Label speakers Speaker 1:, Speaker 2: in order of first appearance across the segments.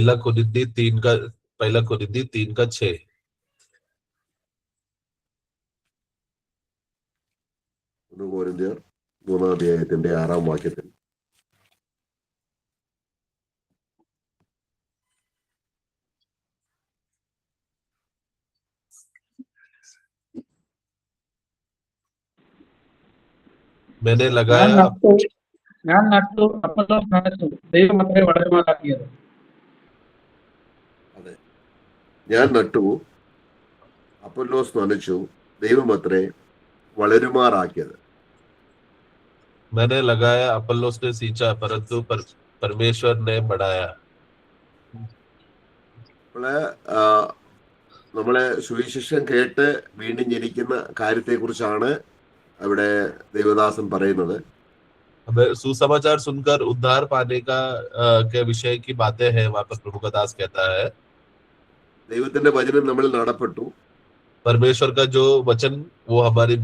Speaker 1: पहला कुरिन्थी 3:6
Speaker 2: കൊരിന്ത്യർ 3-ാം അധ്യായത്തിന്റെ 6-ാം വാക്യത്തിൽ
Speaker 1: मैंने लगाया
Speaker 3: ഞാൻ നട്ടു അപ്പൊല്ലോസ് നനച്ചു ദൈവം അത്രേ വളരുമാറാക്കിയത്.
Speaker 2: അതെ, ഞാൻ നട്ടു, അപ്പൊല്ലോസ് നനച്ചു, ദൈവം അത്രേ വളരുമാറാക്കിയത്.
Speaker 1: मैंने लगाया अपोलोस ने सींचा परंतु परमेश्वर ने बढ़ाया.
Speaker 2: നമ്മളെ സുവിശേഷം കേട്ട് വീണ്ടും ജനിക്കുന്ന കാര്യത്തെ കുറിച്ചാണ് അവിടെ ദേവദാസൻ പറയുന്നത്.
Speaker 1: सुसमाचार सुनकर उद्धार पाने के विषय की बातें हैं वहां पर प्रभु का दास कहता है.
Speaker 2: ദൈവത്തിന്റെ വചനം നമ്മളിൽ നടപ്പെട്ടു.
Speaker 1: परमेश्वर का जो वचन वो हमारे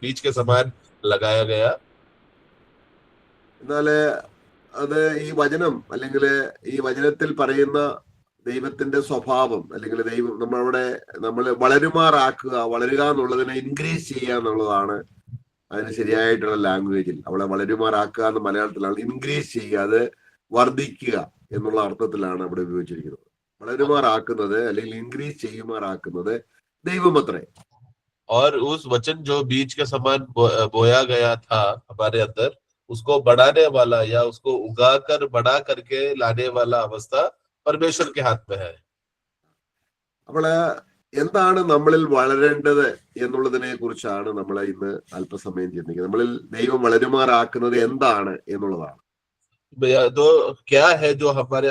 Speaker 1: बीज के समान लगाया गया.
Speaker 2: എന്നാല് അത് ഈ വചനം അല്ലെങ്കിൽ ഈ വചനത്തിൽ പറയുന്ന ദൈവത്തിന്റെ സ്വഭാവം അല്ലെങ്കിൽ ദൈവം നമ്മൾ വളരുമാറാക്കുക, വളരുക എന്നുള്ളതിനെ ഇൻക്രീസ് ചെയ്യുക എന്നുള്ളതാണ് അതിന് ശരിയായിട്ടുള്ള ലാംഗ്വേജിൽ. അവളെ വളരുമാറാക്കുക എന്ന് മലയാളത്തിലാണ്. ഇൻക്രീസ് ചെയ്യുക, അത് വർദ്ധിക്കുക എന്നുള്ള അർത്ഥത്തിലാണ് അവിടെ ഉപയോഗിച്ചിരിക്കുന്നത്. വളരുമാറാക്കുന്നത് അല്ലെങ്കിൽ ഇൻക്രീസ് ചെയ്യുമാറാക്കുന്നത് ദൈവമത്രേ.
Speaker 1: और उस वचन जो बीज के समान बोया गया था हमारे अंदर, उसको बढ़ाने वाला या उसको उगाकर बड़ा करके लाने वाला अवस्था परमेश्वर के हाथ में है.
Speaker 2: അപ്പോൾ എന്താണ് നമ്മളിൽ വളരേണ്ടത് എന്നുള്ളതിനെ കുറിച്ചാണ് നമ്മൾ ഇന്ന് അല്പസമയം ചിന്തിക്കുന്നത്. നമ്മളിൽ ദൈവം വളരുമാറാക്കുന്നത് എന്താണ് എന്നുള്ളതാണ്.
Speaker 1: तो क्या है जो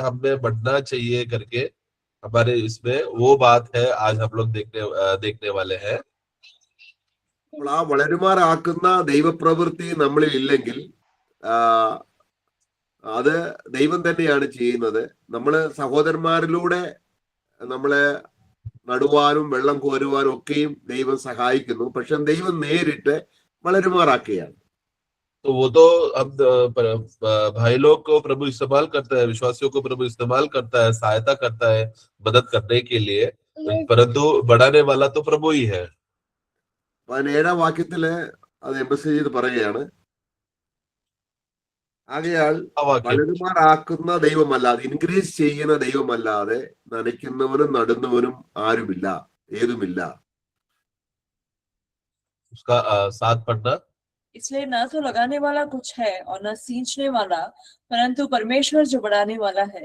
Speaker 1: हमें बढ़ना चाहिए करके हमारे इसमें वो बात है आज हम लोग देखने वाले हैं.
Speaker 2: അപ്പോൾ ആ വളരുമാറാക്കുന്ന ദൈവപ്രവൃത്തി നമ്മളിൽ ഇല്ലെങ്കിൽ അത് ദൈവം തന്നെയാണ് ചെയ്യുന്നത്. നമ്മള് സഹോദരന്മാരിലൂടെ നമ്മളെ നടുവാനും വെള്ളം കോരുവാനും ഒക്കെയും ദൈവം സഹായിക്കുന്നു. പക്ഷെ ദൈവം നേരിട്ട് വളരുമാറാക്കുകയാണ്.
Speaker 1: तो वो तो हम भाई लोग को प्रभु इस्तेमाल करता है, विश्वासियों को प्रभु इस्तेमाल करता है, सहायता करता है मदद करने के लिए, परंतु बढ़ाने वाला तो प्रभु ही है.
Speaker 2: 17-ാം വാക്യത്തില് അത് എംഫസൈസ് ചെയ്ത് പറയുകയാണ്, ആകയാൽ വളരുമാറാക്കുന്ന ദൈവമല്ലാതെ, ഇൻക്രീസ് ചെയ്യുന്ന ദൈവമല്ലാതെ നനയ്ക്കുന്നവനും നടുന്നവനും ആരുമില്ല, ഏതുമില്ല.
Speaker 1: उसका साथ पढ़ना.
Speaker 4: इसलिए न तो लगाने वाला कुछ है और न सींचने वाला, परंतु परमेश्वर जो बढ़ाने वाला है.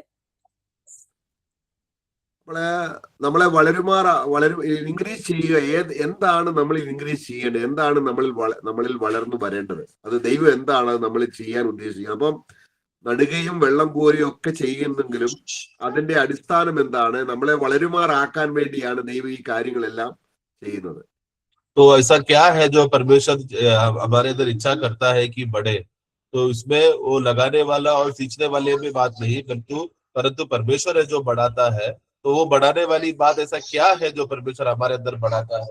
Speaker 2: നമ്മളെ ഇൻക്രീസ് ചെയ്യുക. എന്താണ് നമ്മൾ ഇൻക്രീസ് ചെയ്യേണ്ടത്? എന്താണ് നമ്മളിൽ വളർന്നു വരേണ്ടത്? അത് ദൈവം എന്താണ് നമ്മൾ ചെയ്യാൻ ഉദ്ദേശിക്കുന്നത്? അപ്പം നടുകയും വെള്ളം കോരിയും ഒക്കെ ചെയ്യുന്നെങ്കിലും അതിന്റെ അടിസ്ഥാനം എന്താണ്? നമ്മളെ വളരുമാറാക്കാൻ വേണ്ടിയാണ് ദൈവം ഈ കാര്യങ്ങളെല്ലാം ചെയ്യുന്നത്.
Speaker 1: तो ऐसा क्या है जो परमेश्वर हमारे अंदर इच्छा करता है कि बढ़े? तो इसमें वो लगाने वाला और सींचने वाले में बात नहीं, परंतु परमेश्वर है जो बढ़ाता है. तो वो बढ़ाने वाली बात ऐसा क्या है जो परमेश्वर हमारे अंदर बढ़ाता है?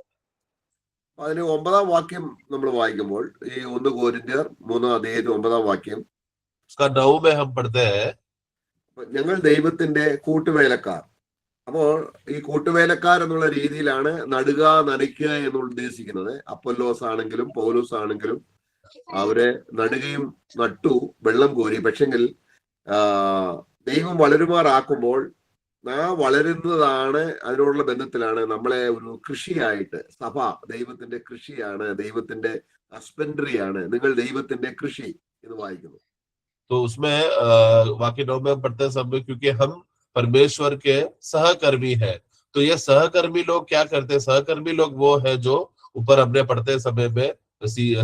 Speaker 2: അതിന് 9-ാം വാക്യം നമ്മൾ വായിക്കുമ്പോൾ, ഈ 1 കൊരിന്ത്യർ 3-ാം അധ്യായത്തിൽ 9-ാം വാക്യം,
Speaker 1: उसका 9 में हम पढ़ते हैं,
Speaker 2: ഞങ്ങൾ ദൈവത്തിന്റെ കൂട്ടുവേലക്കാർ. അപ്പോൾ ഈ കൂട്ടുവേലക്കാർ എന്നുള്ള രീതിയിലാണ് നടുക നനയ്ക്കുക എന്ന് ഉദ്ദേശിക്കുന്നത്. അപ്പൊല്ലോസ് ആണെങ്കിലും പൗലോസ് ആണെങ്കിലും അവരെ നടുകയും നട്ടു, വെള്ളം കോരി. പക്ഷെങ്കിൽ ദൈവം വളരുമാറാക്കുമ്പോൾ വളരുന്നതാണ്, അതിനോടുള്ള ബന്ധത്തിലാണ് നമ്മളെ ഒരു കൃഷിയായിട്ട്. സഭ ദൈവത്തിന്റെ കൃഷിയാണ്, ദൈവത്തിന്റെ ഹസ്ബൻഡറിയാണ്. നിങ്ങൾ ദൈവത്തിന്റെ കൃഷി എന്ന് വായിക്കുന്നു.
Speaker 1: तो उसमें वाक्य 9 में हम पढ़ते हैं सब, क्योंकि हम परमेश्वर के सहकर्मी है. तो ये सहकर्मी लोग क्या करते हैं? सहकर्मी लोग वो है जो ऊपर हमने पढ़ते समय में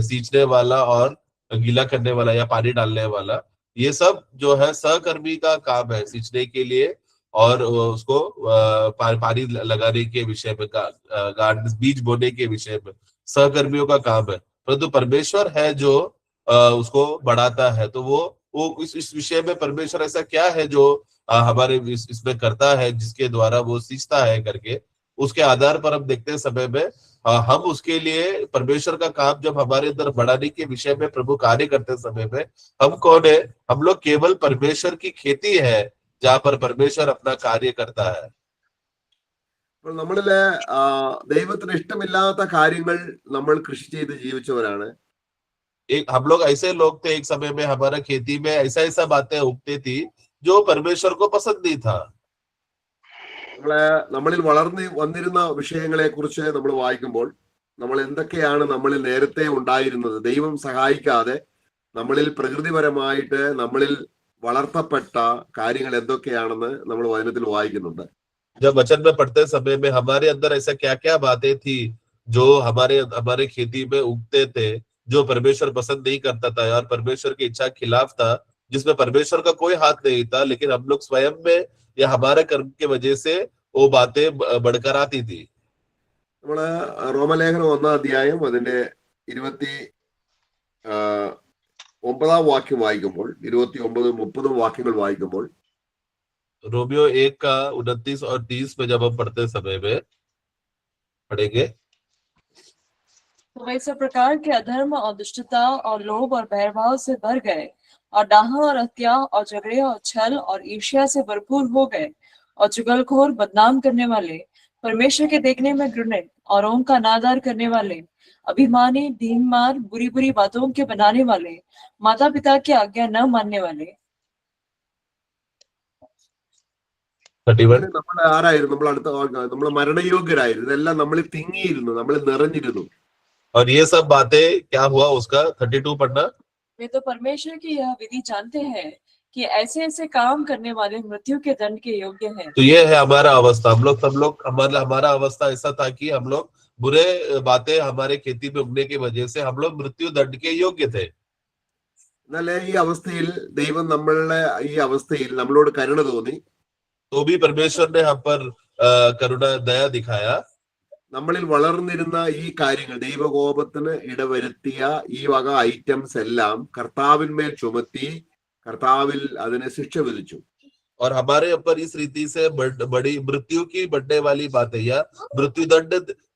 Speaker 1: सींचने वाला और गीला करने वाला या पानी डालने वाला, ये सब जो है सहकर्मी का काम है सींचने के लिए और उसको पानी लगाने के विषय में, बीज बोने के विषय में सहकर्मियों का काम है. परंतु परमेश्वर है जो उसको बढ़ाता है. तो वो इस विषय में परमेश्वर ऐसा क्या है जो हमारे इसमें करता है, जिसके द्वारा वो सींचता है करके, उसके आधार पर हम देखते हैं समय में हम उसके लिए परमेश्वर का काम जब हमारे अंदर बढ़ाने के विषय में प्रभु कार्य करते समय में हम कौन है? हम लोग केवल परमेश्वर की खेती है जहाँ पर परमेश्वर अपना कार्य करता है।
Speaker 2: അപ്പോൾ നമ്മളില് ദൈവത്തിന് ഇഷ്ടമില്ലാത്ത കാര്യങ്ങൾ നമ്മൾ കൃഷി ചെയ്ത് ജീവിച്ചവരാണ്.
Speaker 1: एक हम लोग ऐसे लोग थे, एक समय में हमारा खेती में ऐसा ऐसा बातें उगती थी जो परमेश्वर को पसंद नहीं था।
Speaker 2: നമ്മളിൽ വളർന്നു വന്നിരുന്ന വിഷയങ്ങളെ കുറിച്ച് നമ്മൾ വായിക്കുമ്പോൾ നമ്മൾ എന്തൊക്കെയാണ് നമ്മളിൽ നേരത്തെ ഉണ്ടായിരുന്നത്, ദൈവം സഹായിക്കാതെ നമ്മളിൽ പ്രകൃതിപരമായിട്ട് നമ്മളിൽ വളർത്തപ്പെട്ട കാര്യങ്ങൾ എന്തൊക്കെയാണെന്ന് നമ്മൾ വചനത്തിൽ വായിക്കുന്നുണ്ട്.
Speaker 1: जब वचन में पढ़ते समय में हमारे अंदर ऐसा क्या क्या बातें थी जो हमारे खेती में उगते थे, जो परमेश्वर पसंद नहीं करता था और परमेश्वर की इच्छा के खिलाफ था, जिसमें परमेश्वर का कोई हाथ नहीं था, लेकिन हम लोग स्वयं में या हमारे कर्म की वजह से वो बातें बढ़कर आती थी।
Speaker 2: നമ്മള് റോമലേഖനം 1-ാം അധ്യായം അതിന്റെ 29-ാം വാക്യം വായിക്കുമ്പോൾ, 29-30 വാക്യങ്ങൾ വായിക്കുമ്പോൾ
Speaker 1: रोमियो 1 का 29 और 30 में जब हम पढ़ते समय में पढ़ेंगे,
Speaker 4: तो वैसे प्रकार के अधर्म और दुष्टता और लोभ और भयभाव से भर गए और डाह और हत्या और झगड़े और छल और ईर्ष्या से भरपूर हो गए और चुगलखोर, बदनाम करने वाले, परमेश्वर के देखने में घृणित, औरों का अनादर करने वाले, अभिमानी, दीनमार, बुरी बुरी बातों के बनाने वाले, माता पिता की आज्ञा न मानने वाले।
Speaker 1: 31
Speaker 2: നമ്മൾ ആരായിരുന്നു? നമ്മൾ അടുത്ത നമ്മൾ മരണയോഗ്യരായിരുന്നു. ഇതെല്ലാം നമ്മളിൽ തിങ്ങിയിരുന്നു, നമ്മളിൽ നിറഞ്ഞിരുന്നു.
Speaker 1: और ये सब बातें क्या हुआ उसका 32 पढ़ना।
Speaker 4: वे तो परमेश्वर की यह विधि जानते हैं कि ऐसे ऐसे काम करने वाले मृत्यु के दंड के योग्य हैं।
Speaker 1: तो ये है हमारा अवस्था। सब लोग हमारा अवस्था ऐसा था कि हम लोग बुरे बातें हमारे खेती में उगने की वजह से हम लोग मृत्यु दंड के योग्य थे।
Speaker 2: എന്നാൽ ഈ അവസ്ഥയിൽ ദൈവം നമ്മളോട് കരുണ തോന്നി.
Speaker 1: तो भी परमेश्वर ने हम पर करुणा दया दिखाया।
Speaker 2: നമ്മളിൽ വളർന്നിരുന്ന ഈ കാര്യങ്ങൾ, ദൈവകോപത്തിന് ഇടവരുത്തിയ ഈ വക ഐറ്റംസ് എല്ലാം കർത്താവിന്മേൽ ചുമത്തി കർത്താവിൽ അതിനെ ശിക്ഷ വിധിച്ചു.
Speaker 1: और हमारे ऊपर इस रीति से बड़ी मृत्यु की बढ़ने वाली बातें या मृत्यु दंड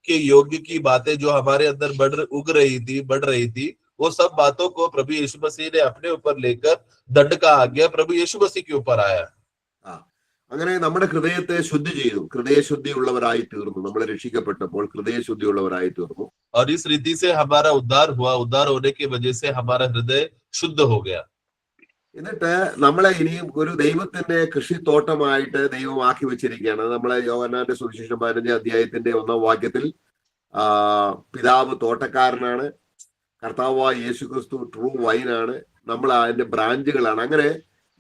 Speaker 1: के योग्य की बातें जो हमारे अंदर बढ़ रही थी, वो सब बातों को प्रभु यीशु मसीह ने अपने ऊपर लेकर दंड का आज्ञा प्रभु यीशु मसीह के ऊपर आया।
Speaker 2: അങ്ങനെ നമ്മുടെ ഹൃദയത്തെ ശുദ്ധി ചെയ്തു, ഹൃദയശുദ്ധി ഉള്ളവരായി തീർന്നു. നമ്മൾ രക്ഷിക്കപ്പെട്ടപ്പോൾ ഹൃദയശുദ്ധി ഉള്ളവരായി തീർന്നു.
Speaker 1: और इस रीति से हमारा उद्धार हुआ। उद्धार होने की वजह से हमारा हृदय शुद्ध हो गया।
Speaker 2: എന്നിട്ട് നമ്മളെ ഇനിയും ഒരു ദൈവത്തിന്റെ കൃഷിത്തോട്ടമായിട്ട് ദൈവം ആക്കി വെച്ചിരിക്കുകയാണ്. നമ്മളെ യോഹന്നാന്റെ സുവിശേഷം 15-ാം അധ്യായത്തിന്റെ 1-ാം വാക്യത്തിൽ പിതാവ് തോട്ടക്കാരനാണ്, കർത്താവായ യേശുക്രിസ്തു ട്രൂ വൈനാണ്, നമ്മൾ അതിന്റെ ബ്രാഞ്ചുകളാണ്. അങ്ങനെ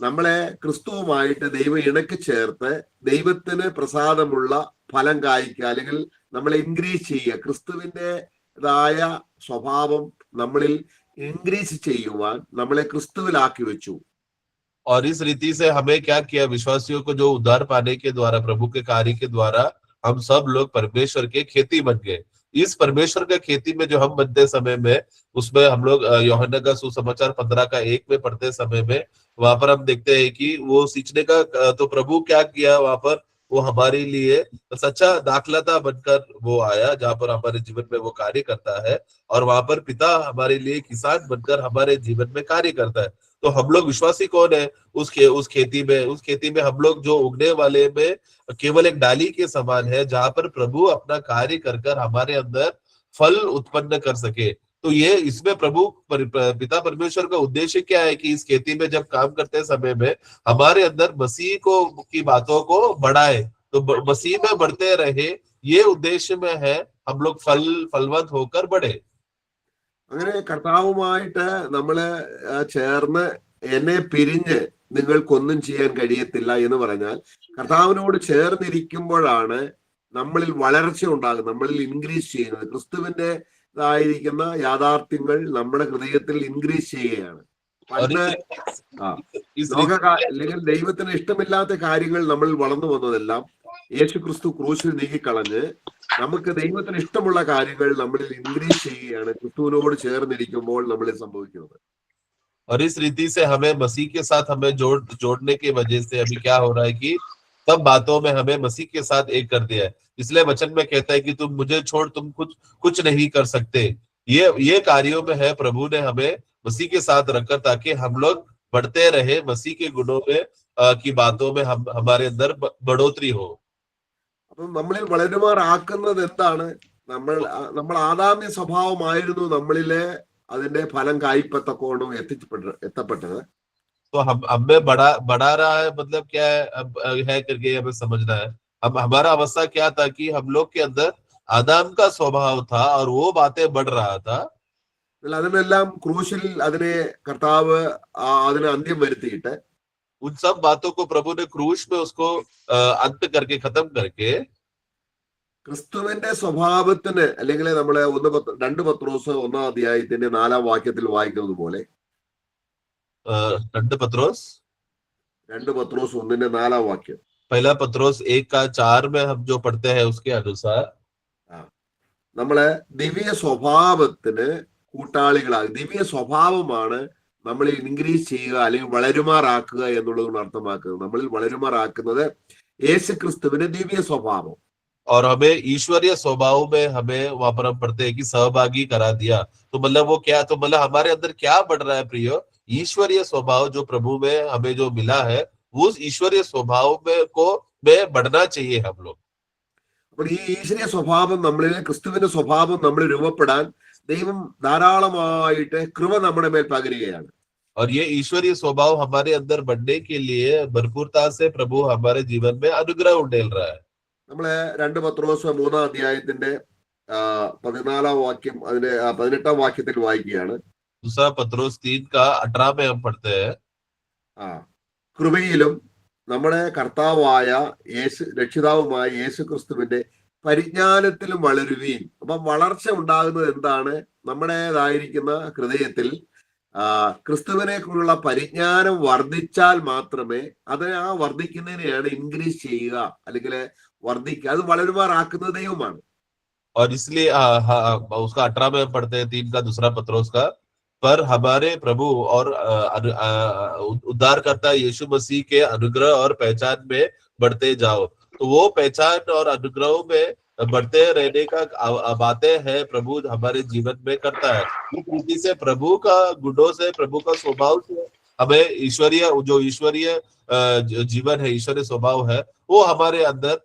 Speaker 2: നമ്മളെ ക്രിസ്തുവുമായിട്ട് ദൈവം ഇണക്കി ചേർത്ത് ദൈവത്തിന് പ്രസാദമുള്ള ഫലം കായ്ക്കുക, അല്ലെങ്കിൽ നമ്മളെ ഇൻക്രീസ് ചെയ്യുക, ക്രിസ്തുവിൻ്റെതായ സ്വഭാവം നമ്മളിൽ ഇൻക്രീസ് ചെയ്യുവാൻ നമ്മളെ ക്രിസ്തുവിലാക്കി വെച്ചു.
Speaker 1: और इस रीति से हमें क्या किया, विश्वासियों को जो उद्धार पाने के द्वारा, प्रभु के कार्य के द्वारा हम सब लोग परमेश्वर के खेती बन गए। इस परमेश्वर के खेती में जो हम बनते समय में, उसमें हम लोग यूहन्ना का सुसमाचार 15 का 1 में पढ़ते समय में वहां पर हम देखते हैं कि वो सींचने का तो प्रभु क्या किया, वहां पर वो हमारे लिए सच्चा दाखलता बनकर वो आया, जहां पर हमारे जीवन में वो कार्य करता है। और वहां पर पिता हमारे लिए किसान बनकर हमारे जीवन में कार्य करता है। तो हम लोग विश्वासी कौन है? उस खेती में हम लोग जो उगने वाले में केवल एक डाली के समान है, जहां पर प्रभु अपना कार्य कर हमारे अंदर फल उत्पन्न कर सके। तो ये इसमें प्रभु पिता परमेश्वर का उद्देश्य क्या है कि इस खेती में जब काम करते समय में हमारे अंदर मसीह की बातों को बढ़ाए, तो मसीह में बढ़ते रहे, ये उद्देश्य में है हम लोग फलवंत होकर बढ़े।
Speaker 2: അങ്ങനെ കർത്താവുമായിട്ട് നമ്മള് ചേർന്ന് എന്നെ പിരിഞ്ഞ് നിങ്ങൾക്കൊന്നും ചെയ്യാൻ കഴിയത്തില്ല എന്ന് പറഞ്ഞാൽ, കർത്താവിനോട് ചേർന്നിരിക്കുമ്പോഴാണ് നമ്മളിൽ വളർച്ച ഉണ്ടാകുന്നത്, നമ്മളിൽ ഇൻക്രീസ് ചെയ്യുന്നത്. ക്രിസ്തുവിൻ്റെതായിരിക്കുന്ന യാഥാർത്ഥ്യങ്ങൾ നമ്മുടെ ഹൃദയത്തിൽ ഇൻക്രീസ് ചെയ്യുകയാണ്. പണ്ട് അല്ലെങ്കിൽ ദൈവത്തിന് ഇഷ്ടമില്ലാത്ത കാര്യങ്ങൾ നമ്മളിൽ വളർന്നു വന്നതെല്ലാം യേശു ക്രിസ്തു ക്രൂശിൽ നീക്കിക്കളഞ്ഞ് നമുക്ക് ദൈവത്തിന് ഇഷ്ടമുള്ള കാര്യങ്ങൾ നമ്മളിൽ ഇൻക്രീസ് ചെയ്യുകയാണ് ക്രിസ്തുവിനോട് ചേർന്നിരിക്കുമ്പോൾ നമ്മളിൽ സംഭവിക്കുന്നത്.
Speaker 1: और इस रीति से हमें मसीह के साथ हमें जोड़ने की वजह से अभी क्या हो रहा है कि सब बातों में हमें मसीह के साथ एक कर दिया है। इसलिए वचन में कहता है कि तुम मुझे छोड़ तुम कुछ नहीं कर सकते। ये कार्यों में है प्रभु ने हमें मसीह के साथ रखकर, ताकि हम लोग बढ़ते रहे, मसीह के गुणों में की बातों में हम हमारे अंदर बढ़ोतरी हो।
Speaker 2: അപ്പം നമ്മളിൽ വളരുമാറാക്കുന്നത് എന്താണ്? നമ്മൾ ആദാമ്യ സ്വഭാവമായിരുന്നു നമ്മളിലെ അതിന്റെ ഫലം കായ്പത്തക്കോണം എത്തപ്പെട്ടത്.
Speaker 1: तो हमें बढ़ा रहा है, मतलब क्या है, है करके हमें समझना है। अब हमारा अवस्था क्या था कि हम लोग के अंदर आदम का स्वभाव था और वो बातें बढ़ रहा था।
Speaker 2: അതിനെല്ലാം ക്രൂശിൽ അതിനെ കർത്താവ് അതിന് അന്ത്യം വരുത്തിയിട്ട്
Speaker 1: उन सब बातों को प्रभु ने क्रूश में उसको अंत करके खत्म करके
Speaker 2: ക്രിസ്തുവിന്റെ സ്വഭാവത്തിന്, അല്ലെങ്കിൽ നമ്മളെ 2 പത്രോസ് 1 അധ്യായത്തിന്റെ 4 വാക്യത്തിൽ വായിക്കുന്നത് പോലെ
Speaker 1: 2 पत्रोस
Speaker 2: 1 വാക്യം,
Speaker 1: पहला पत्रोस 1:4 में हम जो पढ़ते हैं उसके अनुसार
Speaker 2: നമ്മളെ ദിവ്യ സ്വഭാവത്തിന് കൂട്ടാളികളാകും. ദിവ്യ സ്വഭാവമാണ് നമ്മളിൽ ഇൻക്രീസ് ചെയ്യുക അല്ലെങ്കിൽ വളരുമാറാക്കുക എന്നുള്ളതുകൊണ്ട് അർത്ഥമാക്കുന്നത്. നമ്മളിൽ വളരുമാറാക്കുന്നത് യേശു ക്രിസ്തുവിന്റെ ദിവ്യ സ്വഭാവം.
Speaker 1: और हमें ईश्वरीय स्वभाव में हमें वहां पर हम पढ़ते हैं कि सहभागी करा दिया। तो मतलब वो क्या, तो मतलब हमारे अंदर क्या बढ़ रहा है प्रियो? ईश्वरीय स्वभाव जो प्रभु में हमें जो मिला है, उस ईश्वरीय स्वभाव में बढ़ना चाहिए हम लोग।
Speaker 2: അപ്പോൾ ഈ ഈശ്വരീയ സ്വഭാവം നമ്മളിൽ, ക്രിസ്തുവിന്റെ സ്വഭാവം നമ്മൾ രൂപപ്പെടാൻ ദൈവം ധാരാളമായിട്ട് കൃപ നമ്മുടെ മേൽ പകരുകയാണ്.
Speaker 1: और ये ईश्वरीय स्वभाव हमारे अंदर बढ़ने के लिए भरपूरता से प्रभु हमारे जीवन में अनुग्रह उंडेल रहा है।
Speaker 2: നമ്മളെ 2 പത്രോസ് 3 അധ്യായത്തിന്റെ 14 വാക്യം അതിന്റെ 18 വാക്യത്തിൽ വായിക്കുകയാണ്.
Speaker 1: दूसरा पत्रोस 3:18 में हम पढ़ते हैं,
Speaker 2: കൃപയിലും നമ്മുടെ കർത്താവായ രക്ഷിതാവുമായ യേശു ക്രിസ്തുവിന്റെ പരിജ്ഞാനത്തിലും വളരുവീൻ. അപ്പം വളർച്ച ഉണ്ടാകുന്നത് എന്താണ്? നമ്മുടേതായിരിക്കുന്ന ഹൃദയത്തിൽ ക്രിസ്തുവിനെ കുറിച്ചുള്ള പരിജ്ഞാനം വർദ്ധിച്ചാൽ മാത്രമേ അത് വർദ്ധിക്കുന്നതിനെയാണ് ഇൻക്രീസ് ചെയ്യുക, അല്ലെങ്കിൽ വർദ്ധിക്കുക. അത് വളരുമാറാക്കുന്നത് ദൈവമാണ്.
Speaker 1: और इसलिए उसका 18 में पढ़ते हैं 3 का दूसरा पत्रोस का, पर हमारे प्रभु और उद्धारकर्ता यीशु मसीह के अनुग्रह और पहचान में बढ़ते जाओ। तो वो पहचान और अनुग्रहों में बढ़ते रहने का बातें है प्रभु हमारे जीवन में करता है। इस रीति से प्रभु का गुणों से, प्रभु का स्वभाव से हमें ईश्वरीय जो ईश्वरीय जीवन है, ईश्वरीय स्वभाव है, वो हमारे अंदर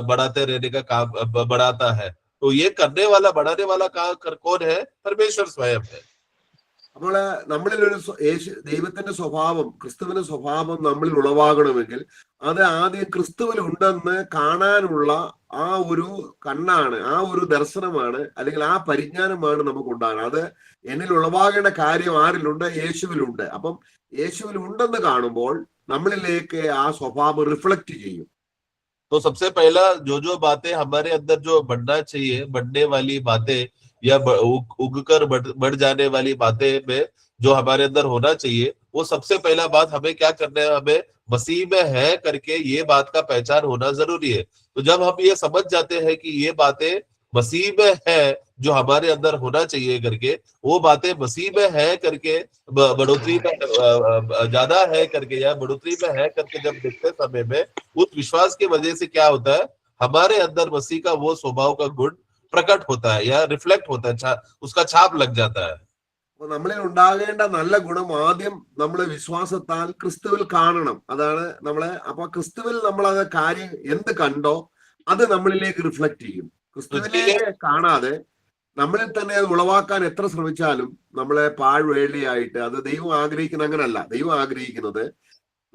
Speaker 1: बढ़ाते रहने का काम बढ़ाता है। तो ये करने वाला, बढ़ाने वाला काम कौन है? परमेश्वर स्वयं है।
Speaker 2: അപ്പോൾ നമ്മളിൽ ഒരു ദൈവത്തിന്റെ സ്വഭാവം, ക്രിസ്തുവിന്റെ സ്വഭാവം നമ്മളിൽ ഉളവാകണമെങ്കിൽ അത് ആദ്യം ക്രിസ്തുവിൽ ഉണ്ടെന്ന് കാണാനുള്ള ആ ഒരു കണ്ണാണ്, ആ ഒരു ദർശനമാണ്, അല്ലെങ്കിൽ ആ പരിജ്ഞാനമാണ് നമുക്ക് ഉണ്ടാകുന്നത്. അത് എന്നിൽ ഉളവാകേണ്ട കാര്യം ആരിലുണ്ട്? യേശുവിലുണ്ട്. അപ്പം യേശുവിൽ ഉണ്ടെന്ന് കാണുമ്പോൾ നമ്മളിലേക്ക് ആ സ്വഭാവം റിഫ്ലക്ട് ചെയ്യും.
Speaker 1: तो सबसे पहला जो बातें हमारे अंदर जो बढ़ना चाहिए, बढ़ने वाली बातें या उगकर बढ़ जाने वाली बातें में जो हमारे अंदर होना चाहिए, वो सबसे पहला बात हमें क्या करना है? हमें मसीह में है करके ये बात का पहचान होना जरूरी है। तो जब हम ये समझ जाते हैं कि ये बातें मसीह में है, जो हमारे अंदर होना चाहिए करके, वो बातें मसीह में है करके बढ़ोतरी में ज्यादा है करके या बढ़ोतरी में है करके जब देखते समय में उस विश्वास की वजह से क्या होता है? हमारे अंदर मसीह का वो स्वभाव का गुण प्रकट होता है या रिफ्लेक्ट होता है, उसका छाप लग जाता है।
Speaker 2: നമ്മളിൽ ഉണ്ടാകേണ്ട നല്ല ഗുണം ആദ്യം നമ്മളെ വിശ്വാസത്താൽ ക്രിസ്തുവിൽ കാണണം. അതാണ് നമ്മളെ. അപ്പൊ ക്രിസ്തുവിൽ നമ്മൾ അത് കാര്യം എന്ത് കണ്ടോ അത് നമ്മളിലേക്ക് റിഫ്ലക്ട് ചെയ്യും. ക്രിസ്തുവിലേക്ക് കാണാതെ നമ്മളിൽ തന്നെ അത് ഉളവാക്കാൻ എത്ര ശ്രമിച്ചാലും നമ്മളെ പാഴ്വേളിയായിട്ട്, അത് ദൈവം ആഗ്രഹിക്കുന്ന അങ്ങനല്ല. ദൈവം ആഗ്രഹിക്കുന്നത്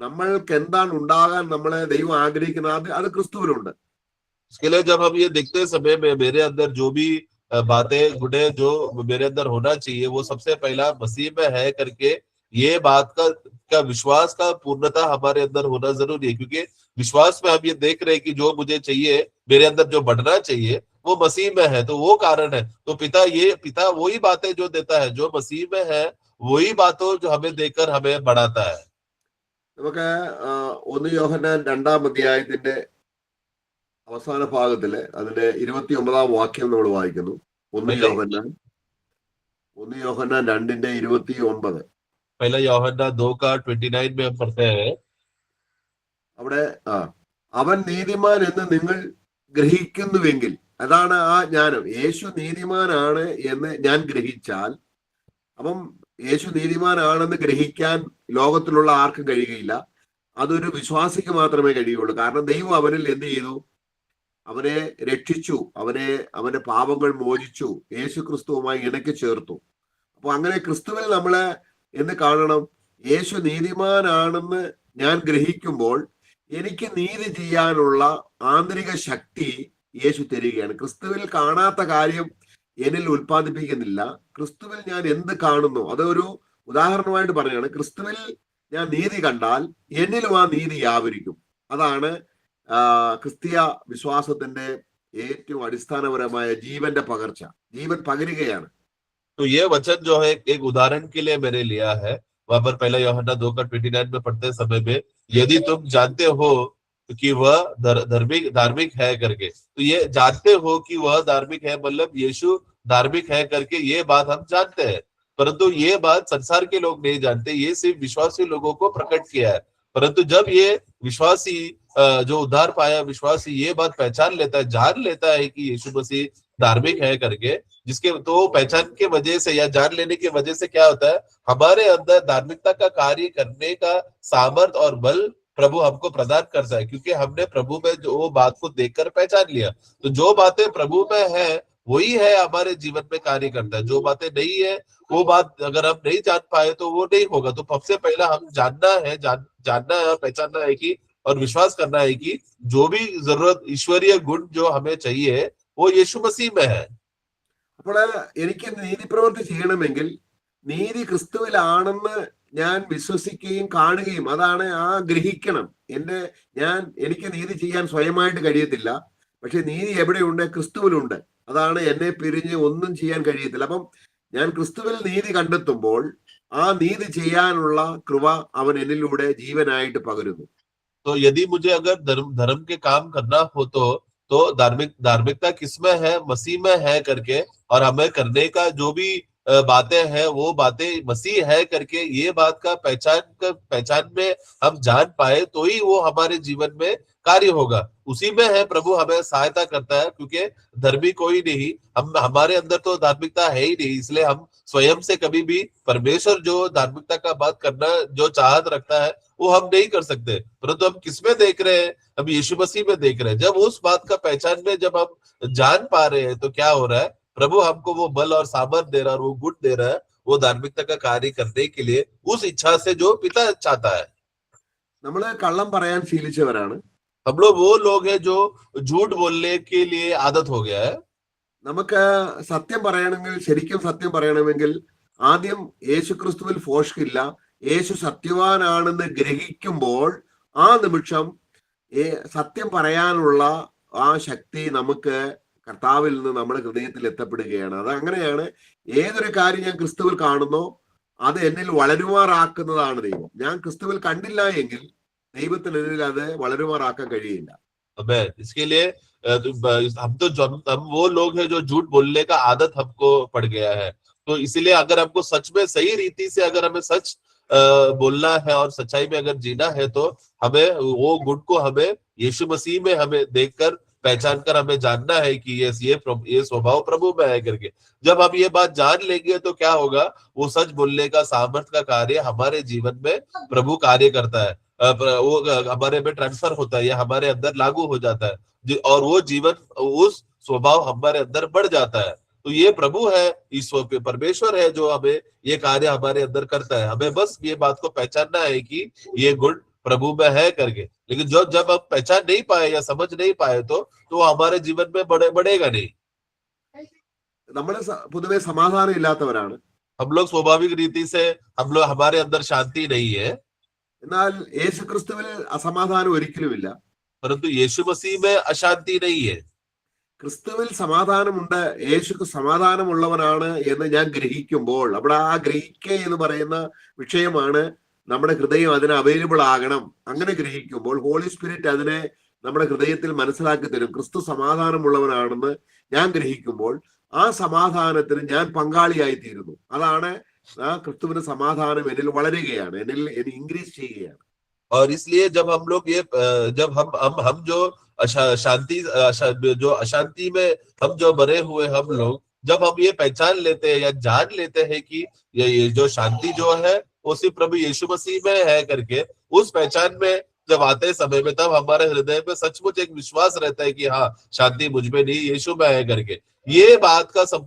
Speaker 2: നമ്മൾക്ക് എന്താണ് ഉണ്ടാകാൻ നമ്മളെ ദൈവം ആഗ്രഹിക്കുന്നത് അത് ക്രിസ്തുവിലുണ്ട്.
Speaker 1: उसके लिए जब हम ये देखते समय में मेरे अंदर जो भी बातें गुणे जो मेरे अंदर होना चाहिए, वो सबसे पहला मसीह में है करके ये बात का विश्वास का पूर्णता हमारे अंदर होना जरूरी है। क्योंकि विश्वास में हम ये देख रहे हैं कि जो मुझे चाहिए, मेरे अंदर जो बढ़ना चाहिए, वो मसीह में है। तो वो कारण है। तो पिता वही बातें जो देता है, जो मसीह में है, वही बातों जो हमें देकर हमें बढ़ाता है।
Speaker 2: നമുക്ക് 1 യോഹന്നാൻ 2 അധ്യായത്തിന്റെ അവസാന ഭാഗത്തില് അതിന്റെ 29 വാക്യം നമ്മൾ വായിക്കുന്നു. 1 യോഹന്നാൻ 2:29.
Speaker 1: पहला यूहन्ना 2:29 में हम पढ़ते हैं,
Speaker 2: അവിടെ അവൻ നീതിമാൻ എന്ന് നിങ്ങൾ ഗ്രഹിക്കുന്നുവെങ്കിൽ, അതാണ് ആ ജ്ഞാനം. യേശു നീതിമാനാണ് എന്ന് ഞാൻ ഗ്രഹിച്ചാൽ, അപ്പം യേശു നീതിമാനാണെന്ന് ഗ്രഹിക്കാൻ ലോകത്തിലുള്ള ആർക്കും കഴിയുകയില്ല. അതൊരു വിശ്വാസിക്ക് മാത്രമേ കഴിയുള്ളൂ. കാരണം ദൈവം അവനിൽ എന്ത് ചെയ്തു? അവനെ രക്ഷിച്ചു, അവന്റെ പാപങ്ങൾ മോചിച്ചു, യേശു ക്രിസ്തുവുമായി ഇണക്കി ചേർത്തു. അപ്പൊ അങ്ങനെ ക്രിസ്തുവിൽ നമ്മളെ എന്ത് കാണണം? യേശു നീതിമാനാണെന്ന് ഞാൻ ഗ്രഹിക്കുമ്പോൾ എനിക്ക് നീതി ചെയ്യാനുള്ള ആന്തരിക ശക്തി യേശു തരികയാണ്. ക്രിസ്തുവിൽ കാണാത്ത കാര്യം എന്നിൽ ഉൽപ്പാദിപ്പിക്കുന്നില്ല. ക്രിസ്തുവിൽ ഞാൻ എന്ത് കാണുന്നു, അതൊരു ഉദാഹരണമായിട്ട് പറയുകയാണ്. ക്രിസ്തുവിൽ ഞാൻ നീതി കണ്ടാൽ എന്നിലും ആ നീതി വ്യാപരിക്കും. അതാണ് ക്രിസ്തീയ വിശ്വാസത്തിന്റെ ഏറ്റവും അടിസ്ഥാനപരമായ ജീവന്റെ പകർച്ച. ജീവൻ പകരുകയാണ്.
Speaker 1: तो ये वचन जो है एक उदाहरण के लिए मैंने लिया है। वहां पर पहला यूहन्ना 2:29 में पढ़ते समय में यदि तुम जानते हो कि वह धार्मिक है करके, तो ये जानते हो कि वह धार्मिक है मतलब यीशु धार्मिक है करके ये बात हम जानते हैं, परंतु ये बात संसार के लोग नहीं जानते। ये सिर्फ विश्वासी लोगों को प्रकट किया है। परंतु जब ये विश्वासी जो उद्धार पाया विश्वासी ये बात पहचान लेता है, जान लेता है कि यीशु मसीह धार्मिक है करके, जिसके तो पहचान के वजह से या जान लेने की वजह से क्या होता है? हमारे अंदर धार्मिकता का कार्य करने का सामर्थ और बल प्रभु हमको प्रदान करता है, क्योंकि हमने प्रभु में जो बात को देखकर पहचान लिया। तो जो बातें प्रभु में है वही है हमारे जीवन में कार्य करता है। जो बातें नहीं है वो बात अगर हम नहीं जान पाए तो वो नहीं होगा। तो सबसे पहला हम जानना है और पहचानना है कि और विश्वास करना है कि जो भी जरूरत ईश्वरीय गुण जो हमें चाहिए वो यीशु मसीह में है।
Speaker 2: അപ്പോൾ എനിക്ക് നീതി പ്രവൃത്തി ചെയ്യണമെങ്കിൽ നീതി ക്രിസ്തുവിലാണെന്ന് ഞാൻ വിശ്വസിക്കുകയും കാണുകയും, അതാണ് ഗ്രഹിക്കണം. എനിക്ക് നീതി ചെയ്യാൻ സ്വയമായിട്ട് കഴിയത്തില്ല. പക്ഷെ നീതി എവിടെയുണ്ട്? ക്രിസ്തുവിലുണ്ട്. അതാണ് എന്നെ പിരിഞ്ഞ് ഒന്നും ചെയ്യാൻ കഴിയത്തില്ല. അപ്പം ഞാൻ ക്രിസ്തുവിൽ നീതി കണ്ടെത്തുമ്പോൾ ആ നീതി ചെയ്യാനുള്ള കൃപ അവൻ എന്നിലൂടെ ജീവനായിട്ട് പകരുന്നു.
Speaker 1: तो यदि मुझे अगर धर्म के काम करना हो तो धार्मिकता किसमें है? मसीह में है करके, और हमें करने का जो भी बातें हैं वो बातें मसीह है करके, ये बात का पहचान में हम जान पाए तो ही वो हमारे जीवन में कार्य होगा। उसी में है प्रभु हमें सहायता करता है, क्योंकि धर्मी कोई नहीं, हमारे अंदर तो धार्मिकता है ही नहीं। इसलिए हम स्वयं से कभी भी परमेश्वर जो धार्मिकता का बात करना जो चाहत रखता है वो हम नहीं कर सकते। परंतु हम किसमें देख रहे हैं? हम यीशु मसीह में देख रहे हैं। जब उस बात का पहचान में जब हम जान पा रहे हैं तो क्या हो रहा है? प्रभु हमको वो बल और सामर्थ दे रहा है और वो गुण दे रहा है, वो धार्मिकता का कार्य करने के लिए उस इच्छा से जो पिता चाहता है।
Speaker 2: നമ്മള് കള്ളം പറയാൻ ശീലിച്ചവരാണ്.
Speaker 1: हम लोग वो लोग हैं जो झूठ बोलने के लिए आदत हो गया है।
Speaker 2: നമുക്ക് സത്യം പറയണമെങ്കിൽ, ശരിക്കും സത്യം പറയണമെങ്കിൽ ആദ്യം യേശു ക്രിസ്തുവിൽ ഫോഷ്കില്ല. യേശു സത്യവാനാണെന്ന് ഗ്രഹിക്കുമ്പോൾ ആ നിമിഷം സത്യം പറയാനുള്ള ആ ശക്തി നമുക്ക് കർത്താവിൽ നിന്ന് നമ്മുടെ ഹൃദയത്തിൽ എത്തപ്പെടുകയാണ്. അത് അങ്ങനെയാണ്. ഏതൊരു കാര്യം ഞാൻ ക്രിസ്തുവിൽ കാണുന്നോ അത് എന്നിൽ വളരുമാറാക്കുന്നതാണ് ദൈവം. ഞാൻ ക്രിസ്തുവിൽ കണ്ടില്ല എങ്കിൽ ദൈവത്തിന് എന്നിൽ അത് വളരുമാറാക്കാൻ കഴിയില്ല.
Speaker 1: इसके लिए हम वो लोग हैं जो झूठ बोलने का आदत हमको पड़ गया है। तो इसीलिए अगर हमको सच में सही रीति से अगर हमें सच बोलना है और सच्चाई में अगर जीना है तो हमें वो गुण को हमें यीशु मसीह में हमें देखकर पहचान कर हमें जानना है कि ये स्वभाव प्रभु में है करके। जब हम ये बात जान लेंगे तो क्या होगा? वो सच बोलने का सामर्थ्य का कार्य हमारे जीवन में प्रभु कार्य करता है, वो हमारे में ट्रांसफर होता है या हमारे अंदर लागू हो जाता है, और वो जीवन उस स्वभाव हमारे अंदर बढ़ जाता है। तो ये प्रभु है, ईश्वर परमेश्वर है जो हमें ये कार्य हमारे अंदर करता है। हमें बस ये बात को पहचानना है कि ये गुण प्रभु में है करके। लेकिन जब हम पहचान नहीं पाए या समझ नहीं पाए तो हमारे जीवन में बढ़ेगा नहीं।
Speaker 2: നമ്മള് പൊതുവെ സമാധാനം ഇല്ലാത്തവരാണ്.
Speaker 1: हम लोग स्वाभाविक रीति से हमारे अंदर शांति नहीं है।
Speaker 2: എന്നാൽ യേശു ക്രിസ്തുവിൽ അസമാധാനം ഒരിക്കലുമില്ല.
Speaker 1: परंतु यीशु मसीह में अशांति नहीं है।
Speaker 2: ക്രിസ്തുവിൽ സമാധാനമുണ്ട്, യേശുക്ക് സമാധാനമുള്ളവനാണ് എന്ന് ഞാൻ ഗ്രഹിക്കുമ്പോൾ, അവിടെ ആ ഗ്രഹിക്കുക എന്ന് പറയുന്ന വിഷയമാണ്. നമ്മുടെ ഹൃദയം അതിന് അവൈലബിൾ ആകണം. അങ്ങനെ ഗ്രഹിക്കുമ്പോൾ ഹോളി സ്പിരിറ്റ് അതിനെ നമ്മുടെ ഹൃദയത്തിൽ മനസ്സിലാക്കി തരും. ക്രിസ്തു സമാധാനമുള്ളവനാണെന്ന് ഞാൻ ഗ്രഹിക്കുമ്പോൾ ആ സമാധാനത്തിന് ഞാൻ പങ്കാളിയായി തീരുന്നു. അതാണ് ആ ക്രിസ്തുവിന്റെ സമാധാനം എന്നിൽ വളരുകയാണ്, എന്നിൽ ഇൻക്രീസ് ചെയ്യുകയാണ്.
Speaker 1: और इसलिए जब हम लोग जब हम जो अशांति में हम जो बने हुए हम लोग, जब हम ये पहचान लेते हैं या जान लेते हैं कि ये जो शांति जो है वो सिर्फ प्रभु यीशु मसीह में है करके, उस पहचान में जब आते समय में तब हमारे हृदय में सचमुच एक विश्वास रहता है कि हाँ शांति मुझ में नहीं यीशु में है करके। ये बात का सब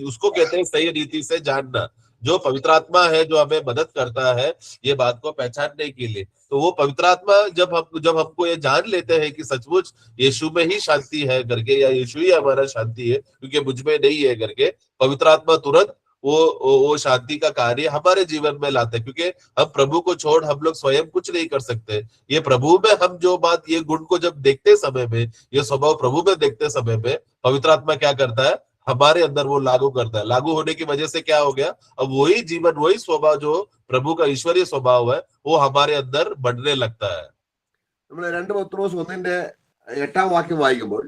Speaker 1: उसको कहते हैं सही रीति से जानना। जो पवित्र आत्मा है जो हमें मदद करता है ये बात को पहचानने के लिए। तो वो पवित्र आत्मा जब हमको ये जान लेते हैं कि सचमुच यीशु में ही शांति है करके, या यीशु ही हमारा शांति है क्योंकि मुझ में नहीं है करके, पवित्र आत्मा तुरंत वो शांति का कार्य हमारे जीवन में लाते हैं। क्योंकि हम प्रभु को छोड़ हम लोग स्वयं कुछ नहीं कर सकते। ये प्रभु में हम जो बात, ये गुण को जब देखते समय में, ये स्वभाव प्रभु में देखते समय में, पवित्र आत्मा क्या करता है हमारे अंदर वो लागू करता है। लागू होने की वजह से क्या हो गया, अब वही जीवन वही स्वभाव जो प्रभु का ईश्वरीय स्वभाव है वो हमारे अंदर बढ़ने लगता है।
Speaker 2: നമ്മൾ 2 പത്രോസ് 1:8 വാക്യം വായിക്കുമ്പോൾ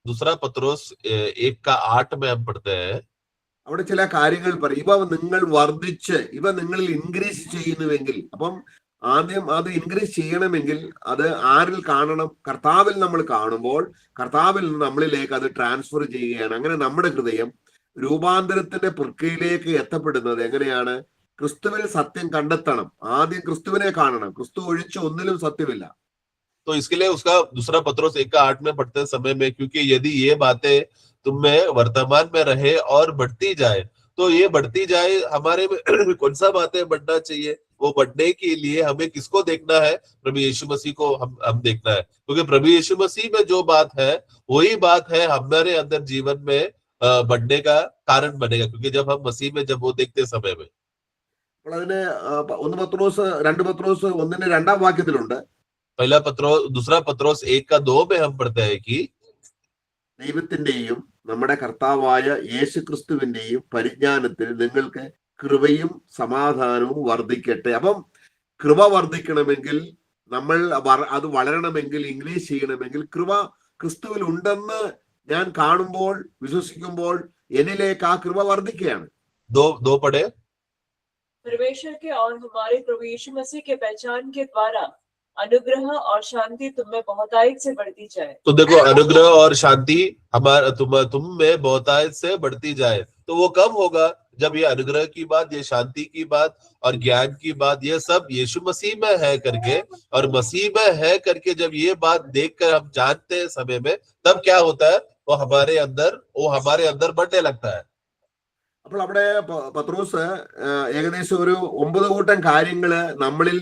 Speaker 1: दूसरा पत्रोस 1:8 में हम पढ़ते हैं,
Speaker 2: അവിടെ ചില കാര്യങ്ങൾ പറയും. ഇവ നിങ്ങൾ വർദ്ധിച്ച് ഇവ നിങ്ങളിൽ ഇൻക്രീസ് ചെയ്യുന്നുവെങ്കിൽ, അപ്പം ആദ്യം അത് ഇൻക്രീസ് ചെയ്യണമെങ്കിൽ അത് ആരിൽ കാണണം? കർത്താവിൽ നമ്മൾ കാണുമ്പോൾ കർത്താവിൽ നിന്ന് നമ്മളിലേക്ക് അത് ട്രാൻസ്ഫർ ചെയ്യുകയാണ്. അങ്ങനെ നമ്മുടെ ഹൃദയം രൂപാന്തരത്തിന്റെ പ്രക്രിയയിലേക്ക് എത്തപ്പെടുന്നത് എങ്ങനെയാണ്? ക്രിസ്തുവിൽ സത്യം കണ്ടെത്തണം. ആദ്യം ക്രിസ്തുവിനെ കാണണം. ക്രിസ്തു ഒഴിച്ച് ഒന്നിലും സത്യമില്ല.
Speaker 1: तो इसके लिए उसका दूसरा पत्रोस 1:8 में पढ़ते समय में, क्योंकि यदि ये बातें तुम में वर्तमान में रहे और बढ़ती जाए, तो ये बढ़ती जाए हमारे में कौन सा बातें बढ़ना चाहिए? वो बढ़ने के लिए हमें किसको देखना है? प्रभु यीशु मसीह को हम देखना है। क्योंकि प्रभु यीशु मसीह में जो बात है वही बात है हमारे अंदर जीवन में बढ़ने का कारण बनेगा। क्योंकि जब हम मसीह में जब वो देखते समय में,
Speaker 2: അപ്പോൾ അതിന് 2 പത്രോസ് 1:2 വാക്യത്തിലുണ്ട്,
Speaker 1: पहला पत्रोस दूसरा पत्रोस 1:2 में हम पढ़ते हैं कि
Speaker 2: ദൈവത്തിന്റെയും നമ്മുടെ കർത്താവായ യേശു ക്രിസ്തുവിന്റെയും പരിജ്ഞാനത്തിൽ നിങ്ങൾക്ക് കൃപയും സമാധാനവും വർദ്ധിക്കട്ടെ. അപ്പം കൃപ വർദ്ധിക്കണമെങ്കിൽ, നമ്മൾ അത് വളരണമെങ്കിൽ, ഇംഗ്ലീഷ് ചെയ്യണമെങ്കിൽ, കൃപ ക്രിസ്തുവിൽ ഉണ്ടെന്ന് ഞാൻ കാണുമ്പോൾ വിശ്വസിക്കുമ്പോൾ എന്നിലേക്ക് ആ കൃപ വർദ്ധിക്കുകയാണ്.
Speaker 1: दो पढ़े,
Speaker 4: परमेश्वर के और हमारे प्रभु यीशु मसीह के पहचान के द्वारा अनुग्रह और शांति तुम में बहुतायत से बढ़ती जाए।
Speaker 1: तो देखो अनुग्रह और शांति हमारा तुम में बहुतायत से बढ़ती जाए। तो वो कब होगा? जब ये अनुग्रह की बात, ये शांति की बात और ज्ञान की बात, ये सब यीशु मसीह में है करके और मसीह में है करके जब ये बात देखकर हम जानते हैं समय में, तब क्या होता है? वो हमारे अंदर बढ़ने लगता है।
Speaker 2: അപ്പോൾ അവിടെ പത്രോസ് ഏകദേശം ഒരു 9 കൂട്ടം കാര്യങ്ങള് നമ്മളിൽ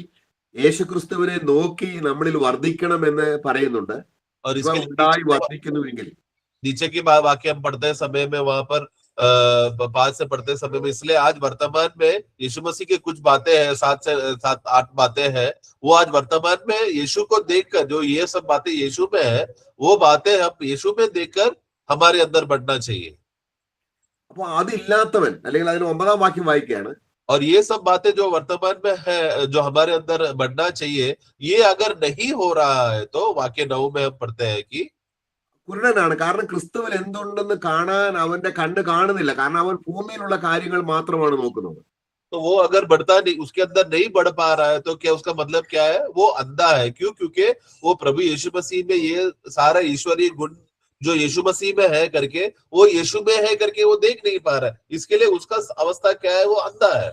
Speaker 2: യേശുക്രിസ്തുവിനെ നോക്കി നമ്മളിൽ വർദ്ധിക്കണം എന്ന് പറയുന്നുണ്ട്.
Speaker 1: और इसके
Speaker 2: ഉണ്ടായി വർദ്ധിക്കുന്നുവെങ്കിൽ,
Speaker 1: नीचे की वाक्य हम पढ़ते समय में वहां पर 5 से पढ़ते समय में, इसलिए आज वर्तमान में यीशु मसीह की कुछ बातें हैं, 7-8 बातें हैं, वो आज वर्तमान में यीशु को देखकर, जो ये सब बातें यीशु में है, वो बातें हम यीशु में देखकर हमारे अंदर बढ़ना चाहिए।
Speaker 2: അപ്പൊ അതില്ലാത്തവൻ, അല്ലെങ്കിൽ അതിന് 9 വാക്യം വായിക്കുകയാണ്,
Speaker 1: और ये सब बातें जो वर्तमान में है जो हमारे अंदर बढ़ना चाहिए, ये अगर नहीं हो रहा है तो वाक्य 9 में हम पढ़ते हैं कि
Speaker 2: കുരുടനാണ്. കാരണം ക്രിസ്തുവിൽ എന്തുണ്ടെന്ന് കാണാൻ അവന്റെ കണ്ണ് കാണുന്നില്ല. കാരണം അവൻ ഭൂമിയിലുള്ള കാര്യങ്ങൾ മാത്രമാണ് നോക്കുന്നത്.
Speaker 1: तो वो अगर बढ़ता नहीं, उसके अंदर नहीं बढ़ पा रहा है, तो क्या उसका मतलब क्या है? वो अंधा है। क्यों? क्योंकि वो प्रभु यीशु मसीह में ये सारा ईश्वरीय गुण जो यीशु मसीह में है करके, वो यीशु में है करके वो देख नहीं पा रहा है। इसके लिए उसका अवस्था क्या है? वो अंधा है।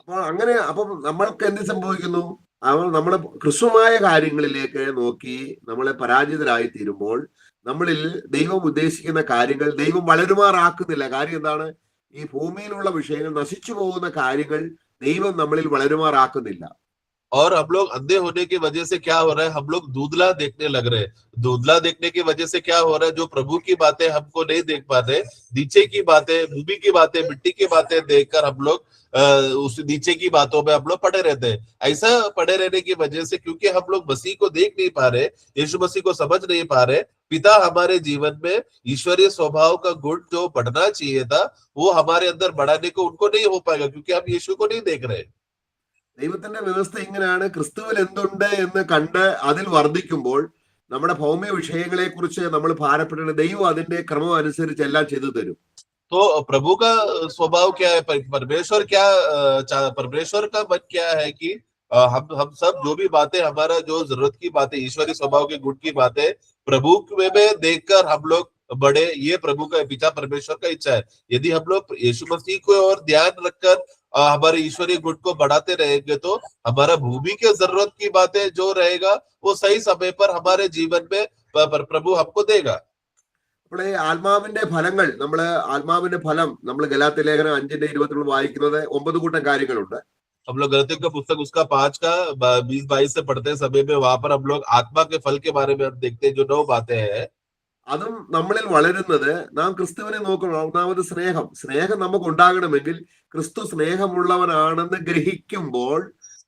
Speaker 2: അപ്പൊ അങ്ങനെ അപ്പം നമ്മൾക്ക് എന്ത് സംഭവിക്കുന്നു? നമ്മൾ കൃഷ്ണമായ കാര്യങ്ങളിലേക്ക് നോക്കി നമ്മളെ പരാജിതരായി തീരുമ്പോൾ നമ്മളിൽ ദൈവം ഉദ്ദേശിക്കുന്ന കാര്യങ്ങൾ ദൈവം വളരുമാറാക്കുന്നില്ല. കാര്യം എന്താണ്? ഈ ഭൂമിയിലുള്ള വിഷയങ്ങൾ, നശിച്ചു പോകുന്ന കാര്യങ്ങൾ ദൈവം നമ്മളിൽ വളരുമാറാക്കുന്നില്ല.
Speaker 1: और हम लोग अंधे होने की वजह से क्या हो रहा है? हम लोग धुंधला देखने लग रहे हैं। धुंधला देखने की वजह से क्या हो रहा है? जो प्रभु की बातें हमको नहीं देख पाते, नीचे की बातें, भूमि की बातें, मिट्टी की बातें देखकर हम लोग उस नीचे की बातों में हम लोग पड़े रहते हैं। ऐसा पड़े रहने की वजह से, क्योंकि हम लोग मसीह को देख नहीं पा रहे, यीशु मसीह को समझ नहीं पा रहे, पिता हमारे जीवन में ईश्वरीय स्वभाव का गुण जो बढ़ना चाहिए था वो हमारे अंदर बढ़ाने को उनको नहीं हो पाएगा, क्योंकि हम यीशु को नहीं देख रहे।
Speaker 2: ദൈവത്തിന്റെ വ്യവസ്ഥ ഇങ്ങനെയാണ്. ക്രിസ്തുവിൽ എന്തുണ്ട് എന്ന് കണ്ട് അതിൽ വർദ്ധിക്കുമ്പോൾ നമ്മുടെ ഭൗമ്യ വിഷയങ്ങളെ കുറിച്ച് നമ്മൾ ഭാരപ്പെടേണ്ട. ദൈവം അതിന്റെ ക്രമം അനുസരിച്ച് എല്ലാം ചെയ്തു തരും.
Speaker 1: तो प्रभु का स्वभाव क्या है? परमेश्वर का मन क्या है कि हम सब जो भी बातें, हमारा जो जरूरत की बातें, ईश्वरीय स्वभाव के गुण की बातें प्रभु में देखकर हम लोग बढ़े। ये प्रभु का, पिता परमेश्वर का इच्छा है। यदि हम लोग यीशु मसीह को और ध्यान रखकर हमारे ईश्वरीय गुण को बढ़ाते रहेंगे तो हमारा भूमि के जरूरत की बातें जो रहेगा वो सही समय पर हमारे जीवन में प्रभु हमको देगा।
Speaker 2: അപ്പോൾ ഈ ആത്മാവിന്റെ ഫലങ്ങൾ ആത്മാവിന്റെ ഫലം നമ്മൾ ഗലാത്യ ലേഖനം 5:20 വായിക്കുന്നത് 9 കൂട്ടം കാര്യങ്ങളുണ്ട്.
Speaker 1: हम लोग गलतियों का पुस्तक उसका 5 का 20-22 से पढ़ते समय में वहां पर हम लोग आत्मा के फल के बारे में हम देखते हैं जो 9 बातें हैं।
Speaker 2: അതും നമ്മളിൽ വളരുന്നത് നാം ക്രിസ്തുവിനെ നോക്കണം. ഒന്നാമത് സ്നേഹം നമുക്ക് ഉണ്ടാകണമെങ്കിൽ ക്രിസ്തു സ്നേഹമുള്ളവനാണെന്ന് ഗ്രഹിക്കുമ്പോൾ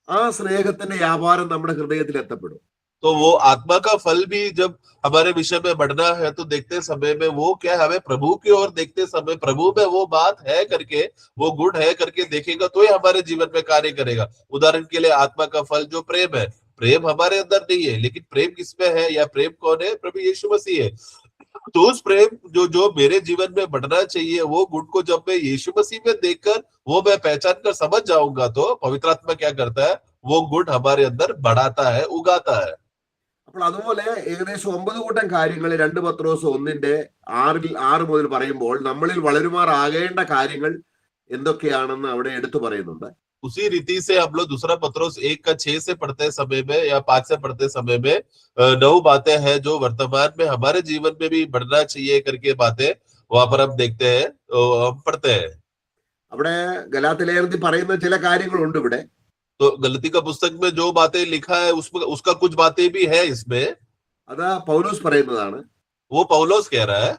Speaker 2: ആ സ്നേഹത്തിന്റെ വ്യാപാരം നമ്മുടെ ഹൃദയത്തിൽ എത്തപ്പെടും.
Speaker 1: तो वो आत्मा का फल भी जब हमारे विषय में बढ़ना है तो देखते समय में वो क्या हमें प्रभु की ओर देखते समय प्रभु में वो बात है करके वो गुण है करके देखेगा तो ही हमारे जीवन में कार्य करेगा। उदाहरण के लिए आत्मा का फल जो प्रेम है, प्रेम हमारे अंदर नहीं है लेकिन प्रेम किसमें है या प्रेम कौन है? प्रभु यीशु मसीह है। तो उस प्रेम जो मेरे जीवन में बढ़ना चाहिए वो गुण को जब मैं यीशु मसीह में देखकर वो मैं पहचान कर समझ जाऊंगा तो पवित्र आत्मा क्या करता है? वो गुण हमारे अंदर बढ़ाता है, उगाता है।
Speaker 2: അപ്പോൾ അതുപോലെ ഏകദേശം 9 കൂട്ടം കാര്യങ്ങൾ 2 പത്രോസ് 1:6 മുതൽ പറയുമ്പോൾ നമ്മളിൽ വളരുമാറാകേണ്ട കാര്യങ്ങൾ എന്തൊക്കെയാണെന്ന് അവിടെ എടുത്തു പറയുന്നുണ്ട്.
Speaker 1: उसी रीति से हम लोग दूसरा पत्रोस 1:6 से पढ़ते समय में या 5 से पढ़ते समय में 9 बातें हैं जो वर्तमान में हमारे जीवन में भी बढ़ना चाहिए करके बातें वहां पर हम देखते हैं, हम पढ़ते हैं।
Speaker 2: അവിടെ ഗലാത്യ ലേഖനത്തിൽ പറയുന്ന ചില കാര്യങ്ങളുണ്ട് ഇവിടെ.
Speaker 1: तो गलती का पुस्तक में जो बातें लिखा है उसमें उसका कुछ बातें भी है इसमें,
Speaker 2: അത് പൗലോസ് പറയുന്നതാണ്.
Speaker 1: वो पौलोस कह रहा है।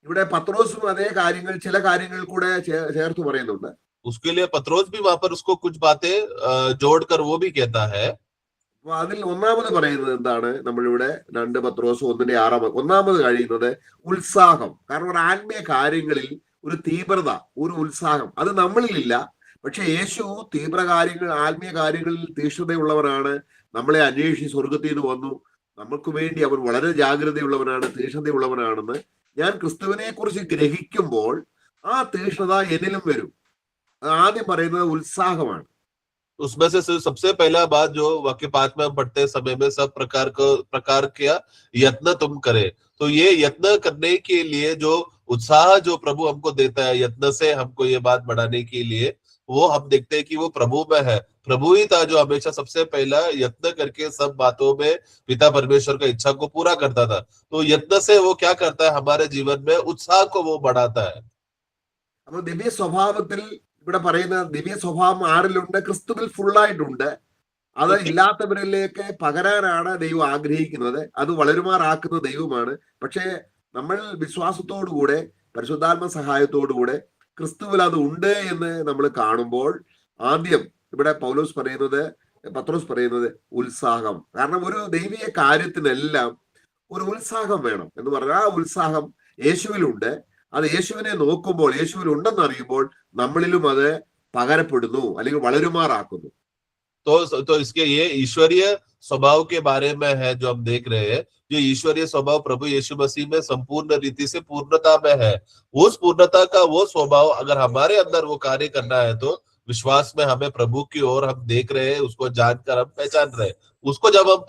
Speaker 2: ഇവിടെ പത്രോസും അതേ കാര്യങ്ങൾ ചില കാര്യങ്ങൾ കൂടെ ചേർത്ത് പറയുന്നുണ്ട്.
Speaker 1: उसके लिए पत्रोस भी वहां पर उसको कुछ बातें जोड़कर वो भी कहता है।
Speaker 2: അപ്പൊ അതിൽ ഒന്നാമത് പറയുന്നത് എന്താണ്? നമ്മളിവിടെ 2 പത്രോസ് 1:6 ഒന്നാമത് കഴിയുന്നത് ഉത്സാഹം. കാരണം ഒരു ആത്മീയ കാര്യങ്ങളിൽ ഒരു തീവ്രത, ഒരു ഉത്സാഹം അത് നമ്മളിലില്ല. പക്ഷെ യേശു ആത്മീയ കാര്യങ്ങളിൽ തീക്ഷ്ണതയുള്ളവനാണ്. നമ്മളെ അന്വേഷിച്ച് സ്വർഗത്തിൽ നിന്ന് വന്നു. നമുക്ക് വേണ്ടി അവൻ വളരെ ജാഗ്രതയുള്ളവനാണ്, തീക്ഷ്ണതയുള്ളവനാണെന്ന് ഞാൻ ക്രിസ്തുവിനെ കുറിച്ച് ഗ്രഹിക്കുമ്പോൾ ആ തീക്ഷ്ണത എന്നിലും വരും. ആദ്യം പറയുന്നത് ഉത്സാഹമാണ്.
Speaker 1: उसमें से सबसे पहला बात जो वाक्य 5 में हम पढ़ते समय में सब प्रकार का यत्न तुम करे, तो ये यत्न करने के लिए जो उत्साह जो प्रभु हमको देता है, यत्न से हमको ये बात बढ़ाने के लिए वो हम देखते हैं कि वो प्रभु में है। प्रभु ही था जो हमेशा सबसे पहला यत्न करके सब बातों में पिता परमेश्वर का इच्छा को पूरा करता था। तो यत्न से वो क्या करता है? हमारे जीवन में उत्साह को वो बढ़ाता है।
Speaker 2: അപ്പൊ ദിവ്യ സ്വഭാവത്തിൽ ഇവിടെ പറയുന്ന ദിവ്യ സ്വഭാവം ആരിലുണ്ട്? ക്രിസ്തുവിൽ ഫുള്ളായിട്ടുണ്ട്. അത് ഇല്ലാത്തവരിലേക്ക് പകരാനാണ് ദൈവം ആഗ്രഹിക്കുന്നത്. അത് വളരുമാറാക്കുന്ന ദൈവമാണ്. പക്ഷേ നമ്മൾ വിശ്വാസത്തോടുകൂടെ പരിശുദ്ധാത്മ സഹായത്തോടുകൂടെ ക്രിസ്തുവിൽ അത് ഉണ്ട് എന്ന് നമ്മൾ കാണുമ്പോൾ ആദ്യം ഇവിടെ പത്രോസ് പറയുന്നത് ഉത്സാഹം. കാരണം ഒരു ദൈവീയ കാര്യത്തിനെല്ലാം ഒരു ഉത്സാഹം വേണം എന്ന് പറഞ്ഞാൽ ആ ഉത്സാഹം യേശുവിലുണ്ട്. അത് യേശുവിനെ നോക്കുമ്പോൾ യേശുവിൽ ഉണ്ടെന്ന് അറിയുമ്പോൾ നമ്മളിലും അത് പകരപ്പെടുന്നു അല്ലെങ്കിൽ വളരുമാറാക്കുന്നു.
Speaker 1: तो इसके ये ईश्वरीय स्वभाव के बारे में है जो हम देख रहे हैं। जो ईश्वरीय स्वभाव प्रभु यीशु मसीह में संपूर्ण रीति से पूर्णता में है, उस पूर्णता का वो स्वभाव अगर हमारे अंदर वो कार्य करना है तो विश्वास में हमें प्रभु की ओर हम देख रहे हैं, उसको जानकर हम पहचान रहे हैं। उसको जब हम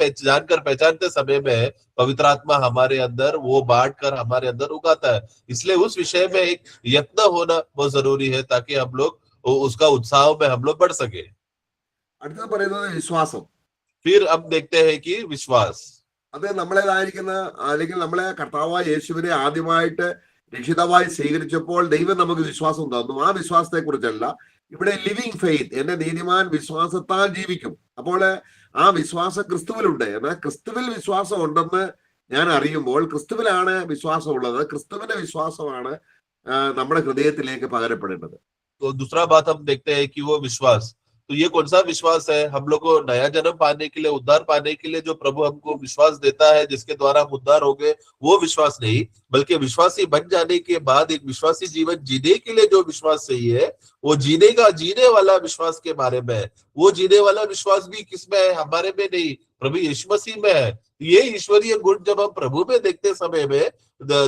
Speaker 1: पहचानते समय में पवित्र आत्मा हमारे अंदर वो बांट कर हमारे अंदर उगाता है। इसलिए उस विषय में एक यत्न होना बहुत जरूरी है ताकि हम लोग उसका उत्साह में हम लोग बढ़ सके।
Speaker 2: അടുത്തത് പറയുന്നത് വിശ്വാസം.
Speaker 1: फिर हम देखते हैं कि विश्वास,
Speaker 2: അത് നമ്മളേതായിരിക്കുന്ന അല്ലെങ്കിൽ നമ്മളെ കർത്താവായ യേശുവിനെ ആദ്യമായിട്ട് രക്ഷിതാവായി സ്വീകരിച്ചപ്പോൾ ദൈവം നമുക്ക് വിശ്വാസം തന്നു. ആ വിശ്വാസത്തെ കുറിച്ചല്ല ഇവിടെ ലിവിങ് ഫെയ്ത്ത്, എന്റെ നീതിമാൻ വിശ്വാസത്താൽ ജീവിക്കും. അപ്പോൾ ആ വിശ്വാസം ക്രിസ്തുവിലുണ്ട്. എന്നാൽ ക്രിസ്തുവിൽ വിശ്വാസം ഉണ്ടെന്ന് ഞാൻ അറിയുമ്പോൾ ക്രിസ്തുവിലാണ് വിശ്വാസം ഉള്ളത്. ക്രിസ്തുവിന്റെ വിശ്വാസമാണ് നമ്മുടെ ഹൃദയത്തിലേക്ക് പകരപ്പെടേണ്ടത്.
Speaker 1: तो दूसरा बात हम देखते हैं कि वो विश्वास, तो ये कौन सा विश्वास है? हम लोग को नया जन्म पाने के लिए, उद्धार पाने के लिए जो प्रभु हमको विश्वास देता है जिसके द्वारा हम उद्धार हो गए, वो विश्वास नहीं, बल्कि विश्वासी बन जाने के बाद एक विश्वासी जीवन जीने के लिए जो विश्वास चाहिए वो जीने वाला विश्वास के बारे में है। वो जीने वाला विश्वास भी किसमें है? हमारे में नहीं, प्रभु यीशु मसीह में है। ये ईश्वरीय गुण जब हम प्रभु में देखते समय में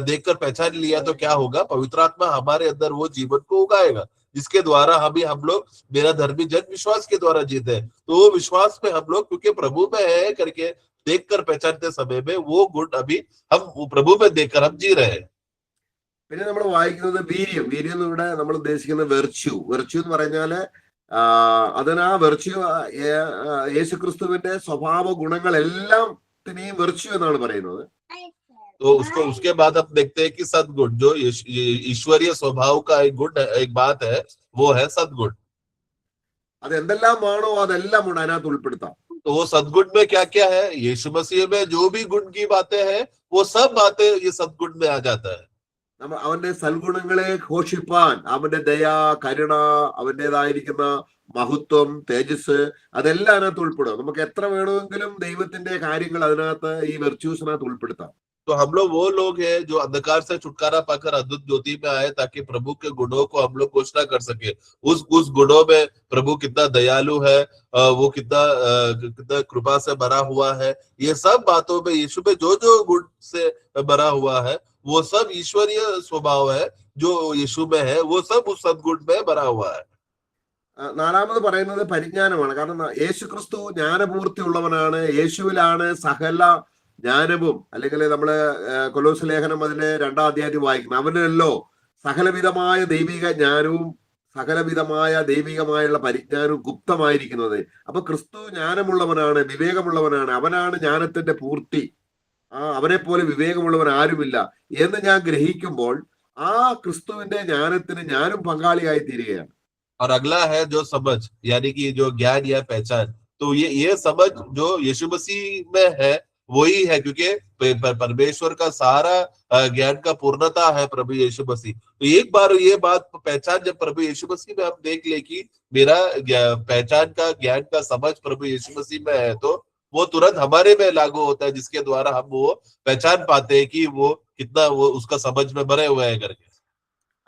Speaker 1: देखकर पहचान लिया तो क्या होगा? पवित्र आत्मा हमारे अंदर वो जीवन को उगाएगा जिसके द्वारा हम लोग मेरा धर्मी जन विश्वास के द्वारा जीते हैं। तो वो विश्वास में हम लोग क्योंकि प्रभु में है करके देखकर पहचानते समय में वो गुण अभी हम प्रभु में देखकर हम जी रहे हैं।
Speaker 2: പിന്നെ നമ്മൾ വായിക്കുന്നത് വീര്യം. വീര്യം ഇവിടെ നമ്മൾ ഉദ്ദേശിക്കുന്നത് വെർച്യൂ എന്ന് പറഞ്ഞാല് അതിന് ആ വെർച്യു യേശുക്രിസ്തുവിന്റെ സ്വഭാവ ഗുണങ്ങളെല്ലാത്തിനെയും വെർച്യു എന്നാണ് പറയുന്നത്.
Speaker 1: तो उसको उसके बाद हम देखते हैं कि सद्गुण जो ईश्वरीय स्वभाव का एक गुण एक बात है, वो है सद्गुण.
Speaker 2: അത് എന്തെല്ലാമാണോ അതെല്ലാം അതിനകത്ത് ഉൾപ്പെടുത്താം.
Speaker 1: तो वो सद्गुण में क्या क्या है, यीशु मसीह में जो भी गुण की बातें हैं वो सब बातें ये सद्गुण में आ जाता है.
Speaker 2: അവന്റെ സൽഗുണങ്ങളെ ഘോഷിപ്പാൻ അവന്റെ ദയ, കരുണ, അവന്റേതായിരിക്കുന്ന മഹത്വം, തേജസ്, അതെല്ലാം അതിനകത്ത് ഉൾപ്പെടും. നമുക്ക് എത്ര വേണമെങ്കിലും ദൈവത്തിന്റെ കാര്യങ്ങൾ അതിനകത്ത് ഈ വെർച്യൂസിനകത്ത് ഉൾപ്പെടുത്താം.
Speaker 1: तो हम लोग वो लोग हैं जो अंधकार से छुटकारा पाकर अद्भुत ज्योति में आए ताकि प्रभु के गुणों को हम लोग घोषणा कर सके. उस गुणों में प्रभु कितना दयालु है, वो कितना कृपा से भरा हुआ है, ये सब बातों में यीशु में जो जो गुण से भरा हुआ है वो सब ईश्वरीय स्वभाव है जो यीशु में है, वो सब उस सद्गुण में भरा हुआ है.
Speaker 2: നാലാമത് പറയുന്നത് പരിജ്ഞാനമാണ്. കാരണം യേശുക്രിസ്തു ജ്ഞാനപൂർത്തി ഉള്ളവനാണ്. യേശുവിലാണ് സകല ജ്ഞാനവും. അല്ലെങ്കിൽ നമ്മള് കൊലോസ് ലേഖനം അതിന്റെ 2-ാം അധ്യായത്തിൽ വായിക്കണം, അവനല്ലോ സകലവിധമായ ദൈവിക ജ്ഞാനവും സകലവിധമായ ദൈവികമായുള്ള പരിജ്ഞാനവും ഗുപ്തമായിരിക്കുന്നത്. അപ്പൊ ക്രിസ്തു ജ്ഞാനമുള്ളവനാണ്, വിവേകമുള്ളവനാണ്, അവനാണ് ജ്ഞാനത്തിന്റെ പൂർത്തി. അവനെ പോലെ വിവേകമുള്ളവൻ ആരുമില്ല എന്ന് ഞാൻ ഗ്രഹിക്കുമ്പോൾ ആ ക്രിസ്തുവിന്റെ ജ്ഞാനത്തിന് ഞാനും പങ്കാളിയായി തീരുകയാണ്.
Speaker 1: और अगला है जो समझ, यानी कि जो ज्ञान या पहचान. तो ये समझ जो यीशु मसीह में है वही है, क्योंकि परमेश्वर का सारा ज्ञान का पूर्णता है प्रभु यीशु मसीह. तो एक बार ये बात पहचान जब प्रभु यीशु मसीह में हम देख ले कि मेरा पहचान का ज्ञान का समझ प्रभु यीशु मसीह में है, तो वो तुरंत हमारे में लागू होता है, जिसके द्वारा हम वो पहचान पाते हैं कि वो कितना वो उसका समझ में भरे हुए हैं करके.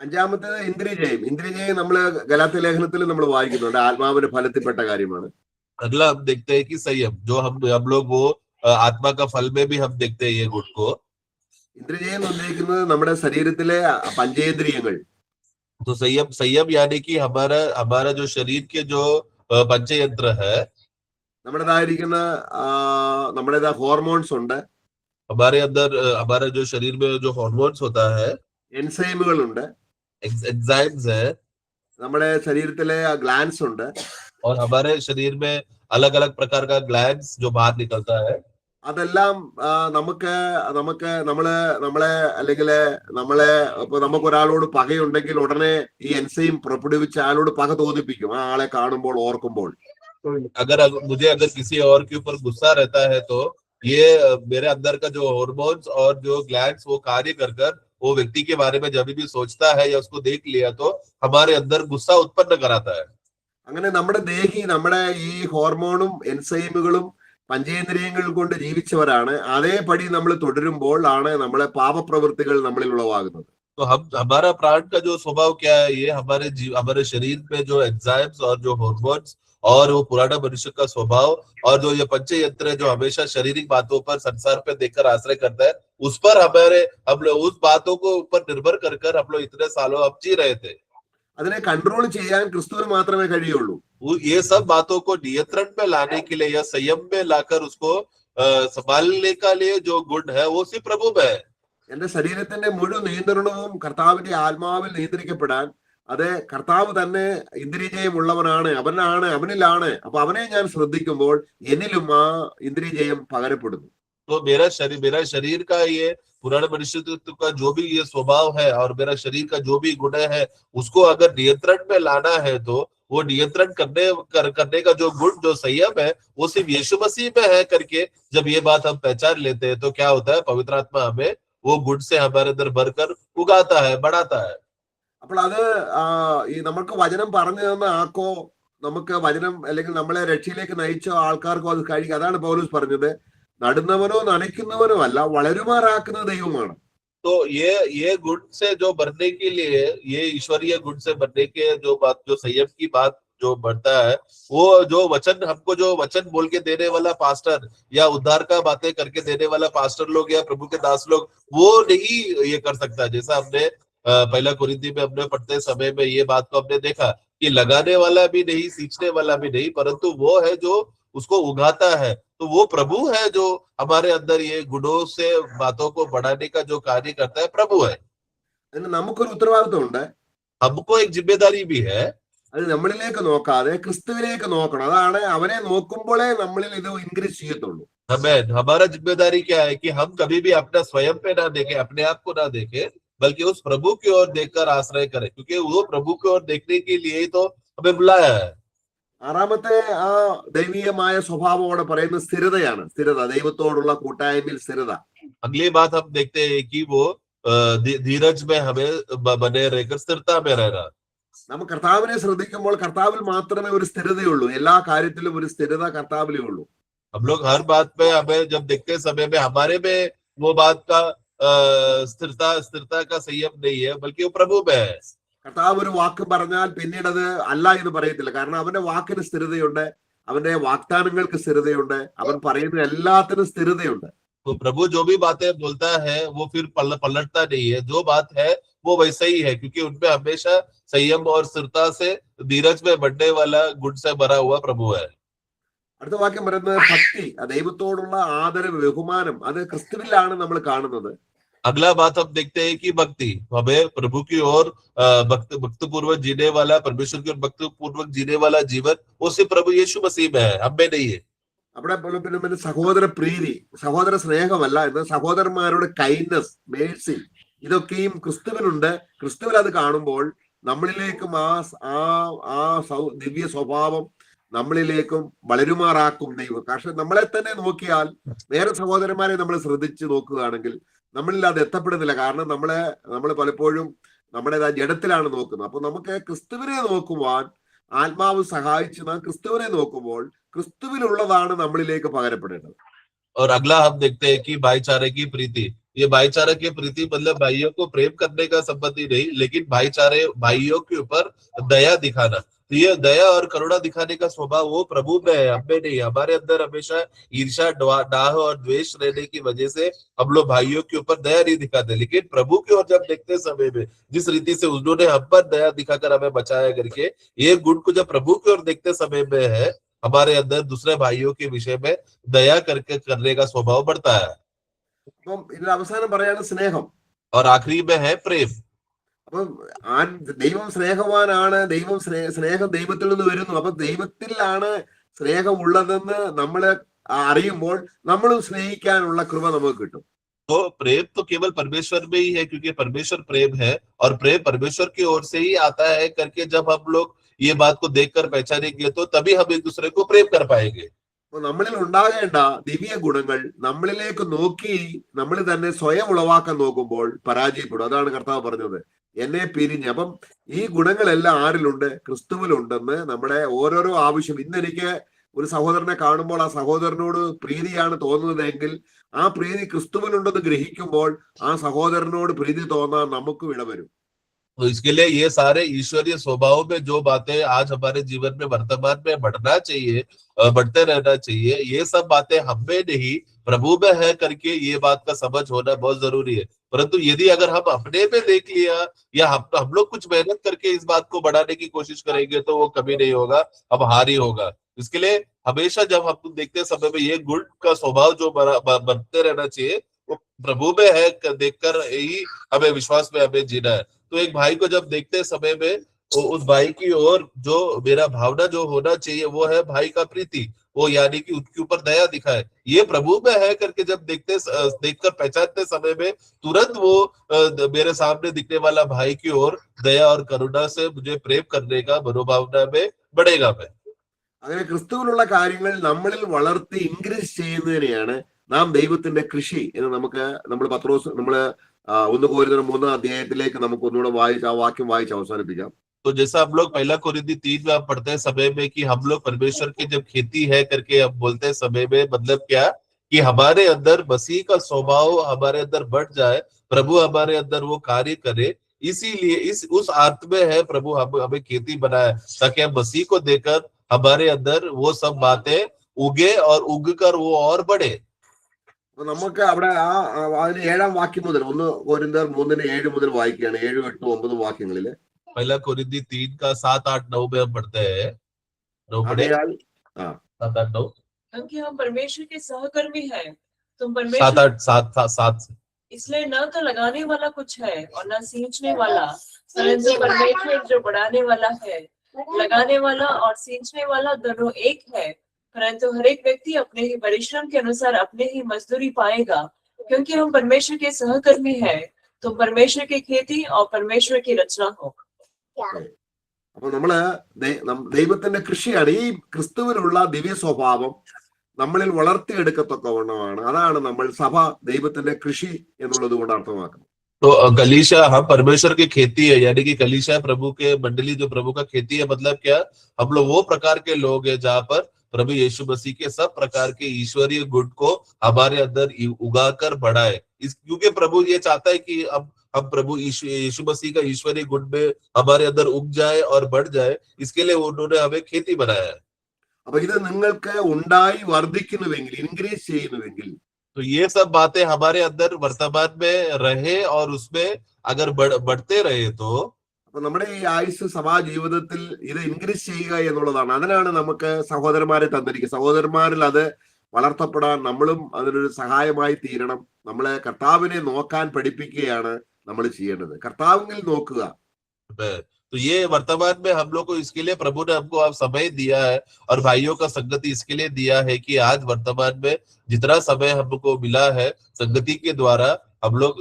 Speaker 2: അഞ്ചാമത്തേത് ഇന്ദ്രിയജയം. ഇന്ദ്രിയജയം നമ്മള് ഗലാത്യ ലേഖനത്തിൽ നമ്മൾ വായിക്കുന്നുണ്ട്, ആത്മാവിന്റെ ഫലത്തിൽപ്പെട്ട കാര്യമാണ്.
Speaker 1: अगला हम देखते हैं कि संयम, जो हम लोग वो आत्मा का फल में भी हम देखते हैं ये गुण को.
Speaker 2: ഇന്ദ്രിയജയം എന്ന് ഉദ്ദേശിക്കുന്നത് നമ്മുടെ ശരീരത്തിലെ പഞ്ചേന്ദ്രിയങ്ങൾ.
Speaker 1: तो संयम यानी कि हमारा जो शरीर के जो पंचयंत्र है,
Speaker 2: നമ്മുടേതായിരിക്കുന്ന ഹോർമോൺസ് ഉണ്ട്.
Speaker 1: हमारे अंदर हमारा जो शरीर में जो हॉर्मोन्स होता है,
Speaker 2: എൻസൈമുകൾ ഉണ്ട്,
Speaker 1: एंजाइम्स है,
Speaker 2: നമ്മുടെ ശരീരത്തിലെ ഗ്ലാൻസ് ഉണ്ട്.
Speaker 1: और हमारे शरीर में अलग अलग प्रकार का ग्लैंड्स जो बाहर निकलता है.
Speaker 2: അതെല്ലാം നമ്മളെ അല്ലെങ്കിൽ ഇപ്പൊ നമുക്ക് ഒരാളോട് പകയുണ്ടെങ്കിൽ ഉടനെ ഈ എൻസൈം പുറപ്പെടുവിച്ച് ആളോട് പക തോന്നിപ്പിക്കും, ആ ആളെ കാണുമ്പോൾ ഓർക്കുമ്പോൾ.
Speaker 1: अगर मुझे किसी और के ऊपर गुस्सा रहता है तो ये मेरे अंदर का जो हॉर्मोन्स और जो ग्लैंड्स वो कार्य कर वो व्यक्ति के बारे में जब भी सोचता है या उसको देख लिया तो हमारे अंदर गुस्सा उत्पन्न कराता है.
Speaker 2: അങ്ങനെ നമ്മുടെ ദേഹി നമ്മുടെ ഈ ഹോർമോണും എൻസൈമുകളും പഞ്ചേന്ദ്രിയങ്ങൾ കൊണ്ട് ജീവിച്ചവരാണ്. അതേപടി നമ്മൾ തുടരുമ്പോൾ ആണ് നമ്മളെ പാപപ്രവൃത്തികൾ നമ്മളിൽ ഉളവാകുന്നത്.
Speaker 1: तो हमारा प्राण का जो स्वभाव क्या है, ये हमारे शरीर में जो एंजाइम्स और जो हॉर्मोन्स और वो पुराना मनुष्य का स्वभाव और जो ये पंचयंत्र जो हमेशा शारीरिक बातों पर संसार पे देखकर आश्रय करता है, उस पर हम लोग उस बातों को ऊपर निर्भर कर हम लोग इतने सालों अब जी रहे थे.
Speaker 2: അതിനെ കൺട്രോൾ ചെയ്യാൻ ക്രിസ്തുവിന് മാത്രമേ കഴിയുള്ളൂ.
Speaker 1: ये सब बातों को नियंत्रण में लाने के लिए या संयम में लाकर उसको संभालने का लिए जो गुण है वो सिर्फ प्रभु में है.
Speaker 2: എന്റെ ശരീരത്തിന്റെ മുഴുവൻ നിയന്ത്രണവും കർത്താവിന്റെ ആത്മാവിൽ നിയന്ത്രിക്കപ്പെടാൻ അത് കർത്താവ് തന്നെ ഇന്ദ്രിയജയം ഉള്ളവനാണ്, അവനിലാണ്. അപ്പൊ അവനെ ഞാൻ ശ്രദ്ധിക്കുമ്പോൾ എന്നിലും ആ ഇന്ദ്രിയജയം പകരപ്പെടുന്നു.
Speaker 1: तो मेरा शरीर का ये पुराने मनुष्य का जो भी ये स्वभाव है और मेरा शरीर का जो भी गुण है उसको अगर नियंत्रण में लाना है तो वो नियंत्रण करने का जो गुण जो संयम है वो सिर्फ यीशु मसीह में है करके जब ये बात हम पहचान लेते हैं तो क्या होता है, पवित्र आत्मा हमें वो गुण से हमारे अंदर भरकर उगाता है, बढ़ाता है.
Speaker 2: അപ്പോൾ അത് ഈ നമുക്ക് വചനം പറഞ്ഞു തന്ന ആക്കോ നമുക്ക് വചനം അല്ലെങ്കിൽ നമ്മളെ രക്ഷയിലേക്ക് നയിച്ച ആൾക്കാർക്കോ അത് കഴിയും. അതാണ് പൗലോസ് പറഞ്ഞത്, നടുന്നവനോ നനയ്ക്കുന്നവനോ അല്ല, വളരുമാറാക്കുന്ന ദൈവമാണ്.
Speaker 1: तो ये गुण से जो बढ़ने के लिए, ये ईश्वरीय गुण से बढ़ने के जो बात, जो संयम की बात जो बढ़ता है, वो जो वचन बोल के देने वाला पास्टर या उद्धार का बातें करके देने वाला पास्टर लोग या प्रभु के दास लोग वो नहीं ये कर सकता. जैसा हमने पहला कुरिन्थी में हमने पढ़ते समय में ये बात को हमने देखा कि लगाने वाला भी नहीं, सींचने वाला भी नहीं, परंतु वो है जो उसको उगाता है. तो वो प्रभु है जो हमारे अंदर ये गुणों से बातों को बढ़ाने का जो कार्य करता है, प्रभु है.
Speaker 2: നമുക്കൊരു ഉത്തരവാദിത്വം ഉണ്ട്,
Speaker 1: हमको एक जिम्मेदारी भी है.
Speaker 2: അത് നമ്മളിലേക്ക് നോക്കാതെ ക്രിസ്തുവിലേക്ക് നോക്കണം. അതാണ് അവനെ നോക്കുമ്പോഴേ നമ്മളിൽ ഇത് ഇൻക്രീസ് ചെയ്യത്തുള്ളൂ.
Speaker 1: हमें हमारा जिम्मेदारी क्या है कि हम कभी भी अपना स्वयं पे ना देखें, अपने आप को ना देखें, बल्कि उस प्रभु की ओर देखकर आश्रय करें, क्योंकि वो प्रभु की ओर देखने के लिए ही तो हमें बुलाया है.
Speaker 2: ആറാമത്തെ ആ ദൈവീയമായ സ്വഭാവം അവിടെ പറയുന്ന സ്ഥിരതയാണ്. സ്ഥിരത, ദൈവത്തോടുള്ള കൂട്ടായ്മയിൽ സ്ഥിരത.
Speaker 1: अगली बात हम देखते हैं कि वो धीरज में हमें बने रहकर स्थिरता में रहना.
Speaker 2: നമ്മൾ കർത്താവിനെ ശ്രദ്ധിക്കുമ്പോൾ കർത്താവിൽ മാത്രമേ ഒരു സ്ഥിരതയുള്ളൂ. എല്ലാ കാര്യത്തിലും ഒരു സ്ഥിരത കർത്താവിലേ ഉള്ളൂ.
Speaker 1: हम लोग हर बात पे हमें जब देखते समय में हमारे में वो बात का स्थिरता का संयम नहीं है, बल्कि वो प्रभु में है.
Speaker 2: കർത്താവ് ഒരു വാക്ക് പറഞ്ഞാൽ പിന്നീട് അത് അല്ല എന്ന് പറയത്തില്ല. കാരണം അവന്റെ വാക്കിന് സ്ഥിരതയുണ്ട്, അവന്റെ വാഗ്ദാനങ്ങൾക്ക് സ്ഥിരതയുണ്ട്, അവൻ പറയുന്ന എല്ലാത്തിനും സ്ഥിരതയുണ്ട്.
Speaker 1: तो प्रभु जो भी बातें बोलता है वो फिर पलटता नहीं है. जो बात है वो वैसा ही है, क्योंकि उनमें हमेशा संयम और स्थिरता से धीरज में बढ़ने वाला गुण से भरा हुआ प्रभु है.
Speaker 2: അടുത്ത വാക്യം പറയുന്നത് ഭക്തി, ദൈവത്തോടുള്ള ആദരവ്, ബഹുമാനം, അത് ക്രിസ്തുവിലാണ് നമ്മൾ കാണുന്നത്.
Speaker 1: अगला बात हम देखते हैं कि भक्ति, हमें प्रभु की ओर भक्त पूर्वक जीने वाला, परमेश्वर की ओर भक्त पूर्वक जीने वाला जीवन वो सिर्फ प्रभु यीशु मसीह में है, हम में नहीं है.
Speaker 2: അവിടെ പിന്നെ സഹോദര പ്രീതി, സഹോദര സ്നേഹമല്ല, എന്നാൽ സഹോദരന്മാരുടെ കൈൻഡ്നസ്, മേഴ്സി, ഇതൊക്കെയും ക്രിസ്തുവിനുണ്ട്. ക്രിസ്തുവിൽ അത് കാണുമ്പോൾ നമ്മളിലേക്കും ആ ദിവ്യ സ്വഭാവം നമ്മളിലേക്കും വളരുമാറാക്കും ദൈവം. പക്ഷെ നമ്മളെ തന്നെ നോക്കിയാൽ, വേറെ സഹോദരന്മാരെ നമ്മൾ ശ്രദ്ധിച്ച് നോക്കുകയാണെങ്കിൽ നമ്മളിൽ അത് എത്തപ്പെടുന്നില്ല. കാരണം നമ്മൾ പലപ്പോഴും നമ്മുടേതായ ജഡത്തിലാണ് നോക്കുന്നത്. അപ്പൊ നമുക്ക് ക്രിസ്തുവിനെ നോക്കുവാൻ ആത്മാവ് സഹായിച്ച് നാം ക്രിസ്തുവിനെ നോക്കുമ്പോൾ ക്രിസ്തുവിലുള്ളതാണ് നമ്മളിലേക്ക് പകരപ്പെടേണ്ടത്.
Speaker 1: और अगला हम देखते हैं कि भाईचारे की प्रीति. ये भाईचारे की प्रीति मतलब भाइयों को प्रेम करने का संबंधी नहीं, लेकिन भाईचारे भाइयों के ऊपर दया दिखाना. तो ये दया और करुणा दिखाने का स्वभाव वो प्रभु में है, हमें नहीं. हमारे अंदर हमेशा ईर्ष्या, डाह और द्वेष रहने की वजह से हम लोग भाइयों के ऊपर दया नहीं दिखाते. लेकिन प्रभु की ओर जब देखते समय में जिस रीति से उन्होंने हम पर दया दिखाकर हमें बचाया करके, ये गुण को जब प्रभु की ओर देखते समय में है, हमारे अंदर दूसरे भाइयों के विषय में दया करने का स्वभाव बढ़ता है.
Speaker 2: അപ്പം ഇതിന്റെ അവസാനം പറയാണ് സ്നേഹം.
Speaker 1: और आखिरी में है प्रेम.
Speaker 2: അപ്പം ദൈവം സ്നേഹവാനാണ്. സ്നേഹം ദൈവത്തിൽ നിന്ന് വരുന്നു. അപ്പൊ ദൈവത്തിലാണ് സ്നേഹം ഉള്ളതെന്ന് നമ്മള് അറിയുമ്പോൾ നമ്മളും സ്നേഹിക്കാനുള്ള കൃപ നമുക്ക് കിട്ടും.
Speaker 1: तो प्रेम तो केवल परमेश्वर में ही है, क्योंकि परमेश्वर प्रेम है और प्रेम परमेश्वर की ओर से ही आता है करके जब हम लोग ये बात को देखकर पहचानेंगे तो तभी हम एक दूसरे को प्रेम कर पाएंगे.
Speaker 2: അപ്പൊ നമ്മളിൽ ഉണ്ടാകേണ്ട ദിവ്യ ഗുണങ്ങൾ നമ്മളിലേക്ക് നോക്കി നമ്മൾ തന്നെ സ്വയം ഉളവാക്കാൻ നോക്കുമ്പോൾ പരാജയപ്പെടും. അതാണ് കർത്താവ് പറഞ്ഞത്, എന്നെ പിരിഞ്ഞ്. അപ്പം ഈ ഗുണങ്ങളെല്ലാം ആരിലുണ്ട്? ക്രിസ്തുവിലുണ്ടെന്ന് നമ്മുടെ ഓരോരോ ആവശ്യം. ഇന്നെനിക്ക് ഒരു സഹോദരനെ കാണുമ്പോൾ ആ സഹോദരനോട് പ്രീതിയാണ് തോന്നുന്നതെങ്കിൽ ആ പ്രീതി ക്രിസ്തുവിനുണ്ടെന്ന് ഗ്രഹിക്കുമ്പോൾ ആ സഹോദരനോട് പ്രീതി തോന്നാൻ നമുക്കും ഇടവരും.
Speaker 1: तो इसके लिए ये सारे ईश्वरीय स्वभाव में जो बातें आज हमारे जीवन में वर्तमान में बढ़ना चाहिए, बढ़ते रहना चाहिए, ये सब बातें हम में नहीं प्रभु में है करके ये बात का समझ होना बहुत जरूरी है. परंतु यदि अगर हम अपने में देख लिया या हम लोग कुछ मेहनत करके इस बात को बढ़ाने की कोशिश करेंगे तो वो कभी नहीं होगा, अब हार ही होगा. इसके लिए हमेशा जब हम देखते समय में ये गुण का स्वभाव जो बनते रहना चाहिए, वो प्रभु में है देखकर ही हमें विश्वास में हमें जीना है. तो एक भाई को जब देखते समय में उस भाई की ओर जो मेरा भावना जो होना चाहिए वो है भाई का प्रीति, वो यानी कि उसके ऊपर दया दिखाए. ये प्रभु में है करके जब देखकर पहचानते समय में तुरंत वो मेरे सामने दिखने वाला भाई की ओर दया और करुणा से मुझे प्रेम करने का मनोभावना में बढ़ेगा. मैं
Speaker 2: അങ്ങനെ ക്രിസ്തുവിലുള്ള കാര്യങ്ങൾ നമ്മളിൽ വളർത്തി ഇൻക്രീസ് ചെയ്യുന്നതിനെയാണ് നാം ദൈവത്തിന്റെ കൃഷി എന്ന് നമ്മൾ പത്രോസ് 1 കൊരിന്ത്യർ 3 അധ്യായത്തിലേക്ക് നമുക്ക് ഒന്നുകൂടെ വായിച്ച് ആ വാക്യം വായിച്ച് അവസാനിപ്പിക്കാം.
Speaker 1: तो जैसा हम लोग 1 कोरिन्थी 3 में पढ़ते समय में कि हम लोग परमेश्वर की जब खेती है करके हम बोलते समय में मतलब क्या कि हमारे अंदर मसीह का स्वभाव हमारे अंदर बढ़ जाए, प्रभु हमारे अंदर वो कार्य करे. इसीलिए उस अर्थ में है प्रभु हमें खेती बनाया ताकि हम मसीह को देकर हमारे अंदर वो सब बातें उगे और उग कर वो और बढ़े.
Speaker 2: നമുക്ക് അവിടെ അതിന് 7-ാം വാക്യം മുതൽ 1 കൊരിന്ത്യർ 3:7 മുതൽ വായിക്കുകയാണ്. 7, 8, 9 വാക്യങ്ങളില്
Speaker 1: 1 कोरिन्थी 3 का 7, 8, 9 में हम पढ़ते हैं. 7, 8, 9
Speaker 4: क्योंकि हम परमेश्वर के सहकर्मी हैं. तुम
Speaker 1: 7,
Speaker 4: परमेश्वर
Speaker 1: 8, 7 से
Speaker 4: इसलिए न तो लगाने वाला कुछ है और न सींचने वाला, परंतु परमेश्वर जो बढ़ाने वाला है. लगाने वाला और सींचने वाला दोनों एक है, परंतु हर एक व्यक्ति अपने ही परिश्रम के अनुसार अपने ही मजदूरी पाएगा, क्योंकि हम परमेश्वर के सहकर्मी हैं। तो परमेश्वर की खेती और परमेश्वर की रचना हो।
Speaker 2: അപ്പൊ നമ്മള് ദൈവത്തിന്റെ കൃഷിയാണ്. ഈ ക്രിസ്തുവിലുള്ള ദിവ്യ സ്വഭാവം നമ്മളിൽ വളർത്തിയെടുക്കത്തക്കവണ്ണമാണ്. അതാണ് നമ്മൾ സഭ ദൈവത്തിന്റെ കൃഷി എന്നുള്ളത് കൊണ്ട് അർത്ഥമാക്കുന്നത്.
Speaker 1: तो कलीसिया हम परमेश्वर की खेती है, यानी कि कलीसिया प्रभु के मंडली जो प्रभु का खेती है। मतलब क्या, हम लोग वो प्रकार के लोग हैं जहाँ पर प्रभु यीशु मसीह के सब प्रकार के ईश्वरीय गुण को हमारे अंदर उगाकर बढ़ाए। क्योंकि प्रभु ये चाहता है कि हम प्रभु यीशु मसीह का ईश्वरीय गुण में हमारे अंदर उग जाए और बढ़ जाए। इसके लिए उन्होंने हमें खेती बनाया है।
Speaker 2: അപ്പൊ ഇത് നിങ്ങൾക്ക് ഉണ്ടായി വർദ്ധിക്കുന്നുവെങ്കിൽ, ഇൻക്രീസ് ചെയ്യുന്നുവെങ്കിൽ,
Speaker 1: तो ये सब बातें हमारे अंदर वर्तमान में रहे और उसमें अगर बढ़ते रहे तो
Speaker 2: അപ്പൊ നമ്മുടെ ഈ ആയുസ് സഭാ ജീവിതത്തിൽ ഇത് ഇൻക്രീസ് ചെയ്യുക എന്നുള്ളതാണ്. അതിനാണ് നമുക്ക് സഹോദരന്മാരെ തന്നിരിക്കുക. സഹോദരന്മാരിൽ അത് വളർത്തപ്പെടാൻ നമ്മളും അതിനൊരു സഹായമായി തീരണം. നമ്മളെ കർത്താവിനെ നോക്കാൻ പഠിപ്പിക്കുകയാണ് നമ്മൾ ചെയ്യേണ്ടത്. കർത്താവിൽ നോക്കുക.
Speaker 1: तो ये वर्तमान में हम लोग को इसके लिए प्रभु ने हमको अब समय दिया है और भाइयों का संगति इसके लिए दिया है कि आज वर्तमान में जितना समय हमको मिला है संगति के द्वारा हम लोग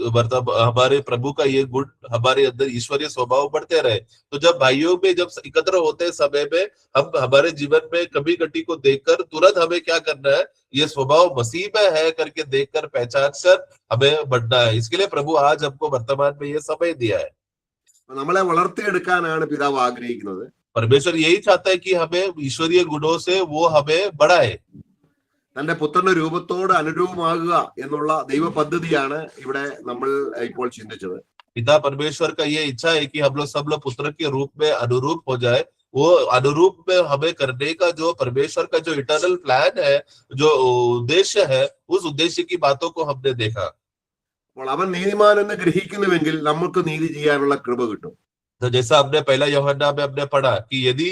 Speaker 1: हमारे प्रभु का ये गुण हमारे अंदर ईश्वरीय स्वभाव बढ़ते रहे। तो जब भाइयों में जब एकत्र होते समय में हम हमारे जीवन में कभी घटी को देखकर तुरंत हमें क्या करना है, ये स्वभाव मसीह में है करके देखकर पहचान कर हमें बढ़ना है। इसके लिए प्रभु आज हमको वर्तमान में ये समय दिया है।
Speaker 2: നമ്മളെ വളർത്തിയെടുക്കാനാണ് പിതാവ് ആഗ്രഹിക്കുന്നത്.
Speaker 1: परमेश्वर यही चाहता है कि हमें ईश्वरीय गुणों से वो हमें बढ़ाए।
Speaker 2: തന്റെ പുത്രന്റെ രൂപത്തോട് അനുരൂപമാകുക എന്നുള്ള ദൈവ പദ്ധതിയാണ് ഇവിടെ നമ്മൾ ഇപ്പോൾ ചിന്തിച്ചത്.
Speaker 1: पिता परमेश्वर का ये इच्छा है कि हम लोग सब लोग पुत्र के रूप में अनुरूप हो जाए। वो अनुरूप में हमें करने का जो परमेश्वर का जो इटर्नल प्लान है, जो उद्देश्य है, उस उद्देश्य की बातों को हमने देखा।
Speaker 2: അപ്പോൾ അവൻ നീതിമാനെന്ന് ഗ്രഹിക്കുന്നുവെങ്കിൽ നമുക്ക് നീതി ചെയ്യാനുള്ള കൃപ കിട്ടും.
Speaker 1: तो जैसा हमने पहला यूहन्ना में हमने पढ़ा कि यदि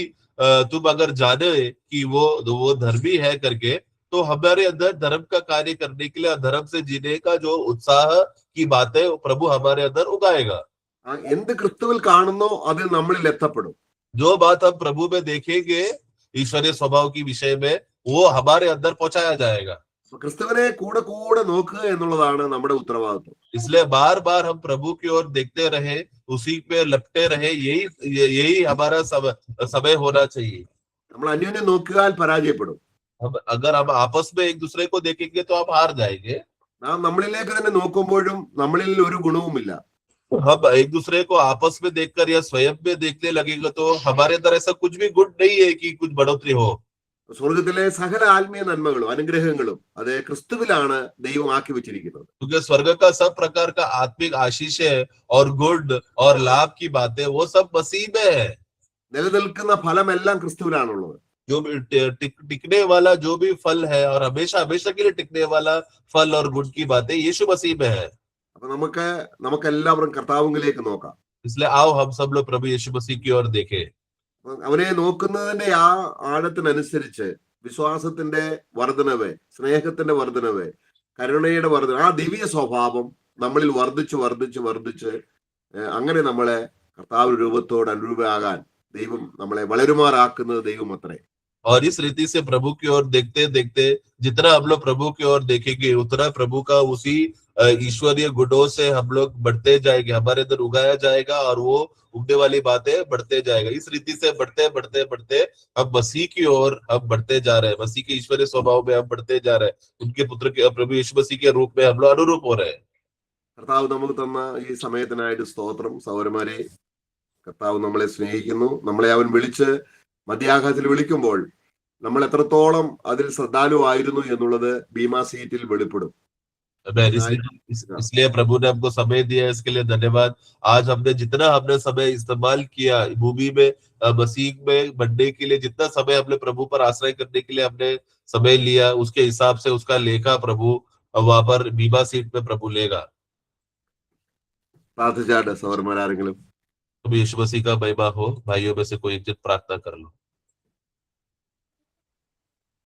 Speaker 1: तुम अगर जाने कि वो धर्मी है करके, तो हमारे अंदर धर्म का कार्य करने के लिए, धर्म से जीने का जो उत्साह की बातें प्रभु हमारे अंदर उगाएगा।
Speaker 2: എന്ത് ക്രിസ്തുവിൽ കാണുന്നോ അത് നമ്മളിൽ എത്തപ്പെടും.
Speaker 1: जो बात हम प्रभु में देखेंगे ईश्वरीय स्वभाव की विषय में, वो हमारे अंदर पहुंचाया जाएगा।
Speaker 2: ക്രിസ്തുവിനെ കൂടെ കൂടെ നോക്കുക എന്നുള്ളതാണ് നമ്മുടെ ഉത്തരവാദിത്വം.
Speaker 1: इसलिए बार बार हम प्रभु की ओर देखते रहे, उसी पे लपटे रहे, यही हमारा समय होना चाहिए।
Speaker 2: നമ്മൾ അന്യോന്യം നോക്കിയാൽ പരാജയപ്പെടും.
Speaker 1: अगर हम आपस में एक दूसरे को देखेंगे तो हम हार जाएंगे।
Speaker 2: നാം നമ്മളിലേക്ക് തന്നെ നോക്കുമ്പോഴും നമ്മളിൽ ഒരു ഗുണവുമില്ല.
Speaker 1: हम एक दूसरे को आपस में देखकर या स्वयं में देखने लगेगा तो हमारे अंदर ऐसा कुछ भी गुण नहीं है कि कुछ बढ़ोतरी हो।
Speaker 2: സ്വർഗത്തിലെ സകല ആത്മീയ നന്മകളും അനുഗ്രഹങ്ങളും അത് ക്രിസ്തുവിലാണ് ദൈവം ആക്കി വെച്ചിരിക്കുന്നത്.
Speaker 1: क्योंकि स्वर्ग का सब प्रकार का आत्मिक आशीष है और गुड और लाभ की बातें वो सब मसीह में है।
Speaker 2: നിലനിൽക്കുന്ന ഫലമെല്ലാം ക്രിസ്തുവിലാണുള്ളത്.
Speaker 1: जो टिकने वाला जो भी फल है और हमेशा हमेशा के लिए टिकने वाला फल और गुण की बातें यीशु मसीह में है।
Speaker 2: അപ്പൊ നമുക്കെല്ലാവരും കർത്താവിലേക്ക് നോക്കാം.
Speaker 1: इसलिए आओ हम सब लोग प्रभु यीशु मसीह की ओर देखें।
Speaker 2: അവനെ നോക്കുന്നതിന്റെ ആ ആഴത്തിനനുസരിച്ച് വിശ്വാസത്തിന്റെ വർധനവ്, സ്നേഹത്തിന്റെ വർധനവ്, കരുണയുടെ വർധന, ആ ദിവ്യ സ്വഭാവം നമ്മളിൽ വർദ്ധിച്ച് വർദ്ധിച്ച് വർദ്ധിച്ച് അങ്ങനെ നമ്മളെ കർത്താവ് രൂപത്തോട് അനുരൂപമാകാൻ ദൈവം നമ്മളെ വളരുമാറാക്കുന്നത് ദൈവം അത്രേ.
Speaker 1: और इस रीति से प्रभु की ओर देखते देखते जितना हम लोग प्रभु की ओर देखेंगे उतना प्रभु का उसी ईश्वरीय गुणों से हम लोग बढ़ते जाएंगे, हमारे अंदर उगाया जाएगा और वो उगने वाली बातें बढ़ते जाएगा। इस रीति से बढ़ते बढ़ते बढ़ते हम मसीह की ओर हम बढ़ते जा रहे हैं, मसीह के ईश्वरीय स्वभाव में हम बढ़ते जा रहे हैं, उनके पुत्र के प्रभु यीशु मसीह के रूप में हम लोग अनुरूप हो रहे हैं।
Speaker 2: കർത്താവ് നമുക്ക് തന്ന ഈ സമയത്തിനായിട്ട് സ്തോത്രം. സഹോദരന്മാരെ, കർത്താവ് നമ്മളെ സ്നേഹിക്കുന്നു. നമ്മളെ അവൻ വിളിച്ച് മധ്യാകാശത്തിൽ വിളിക്കുമ്പോൾ നമ്മൾ എത്രത്തോളം അതിൽ ശ്രദ്ധാലുവായിരുന്നു എന്നുള്ളത് ബീമാ സീറ്റിൽ വെളിപ്പെടും.
Speaker 1: इसलिए प्रभु ने हमको समय दिया, इसके लिए धन्यवाद। आज हमने जितना समय इस्तेमाल किया भूमि में मसीह में बढ़ने के लिए, जितना समय हमने प्रभु पर आश्रय करने के लिए हमने समय लिया, उसके हिसाब से उसका लेखा प्रभु वहां पर बीमा सीट में प्रभु लेगा।
Speaker 2: പ്രാർത്ഥിച്ചാട്ടെ സഹോദരന്മാരെങ്കിലും.
Speaker 1: यीशु मसीह का महिमा हो। भाइयों में से कोई एक जन प्रार्थना कर लो।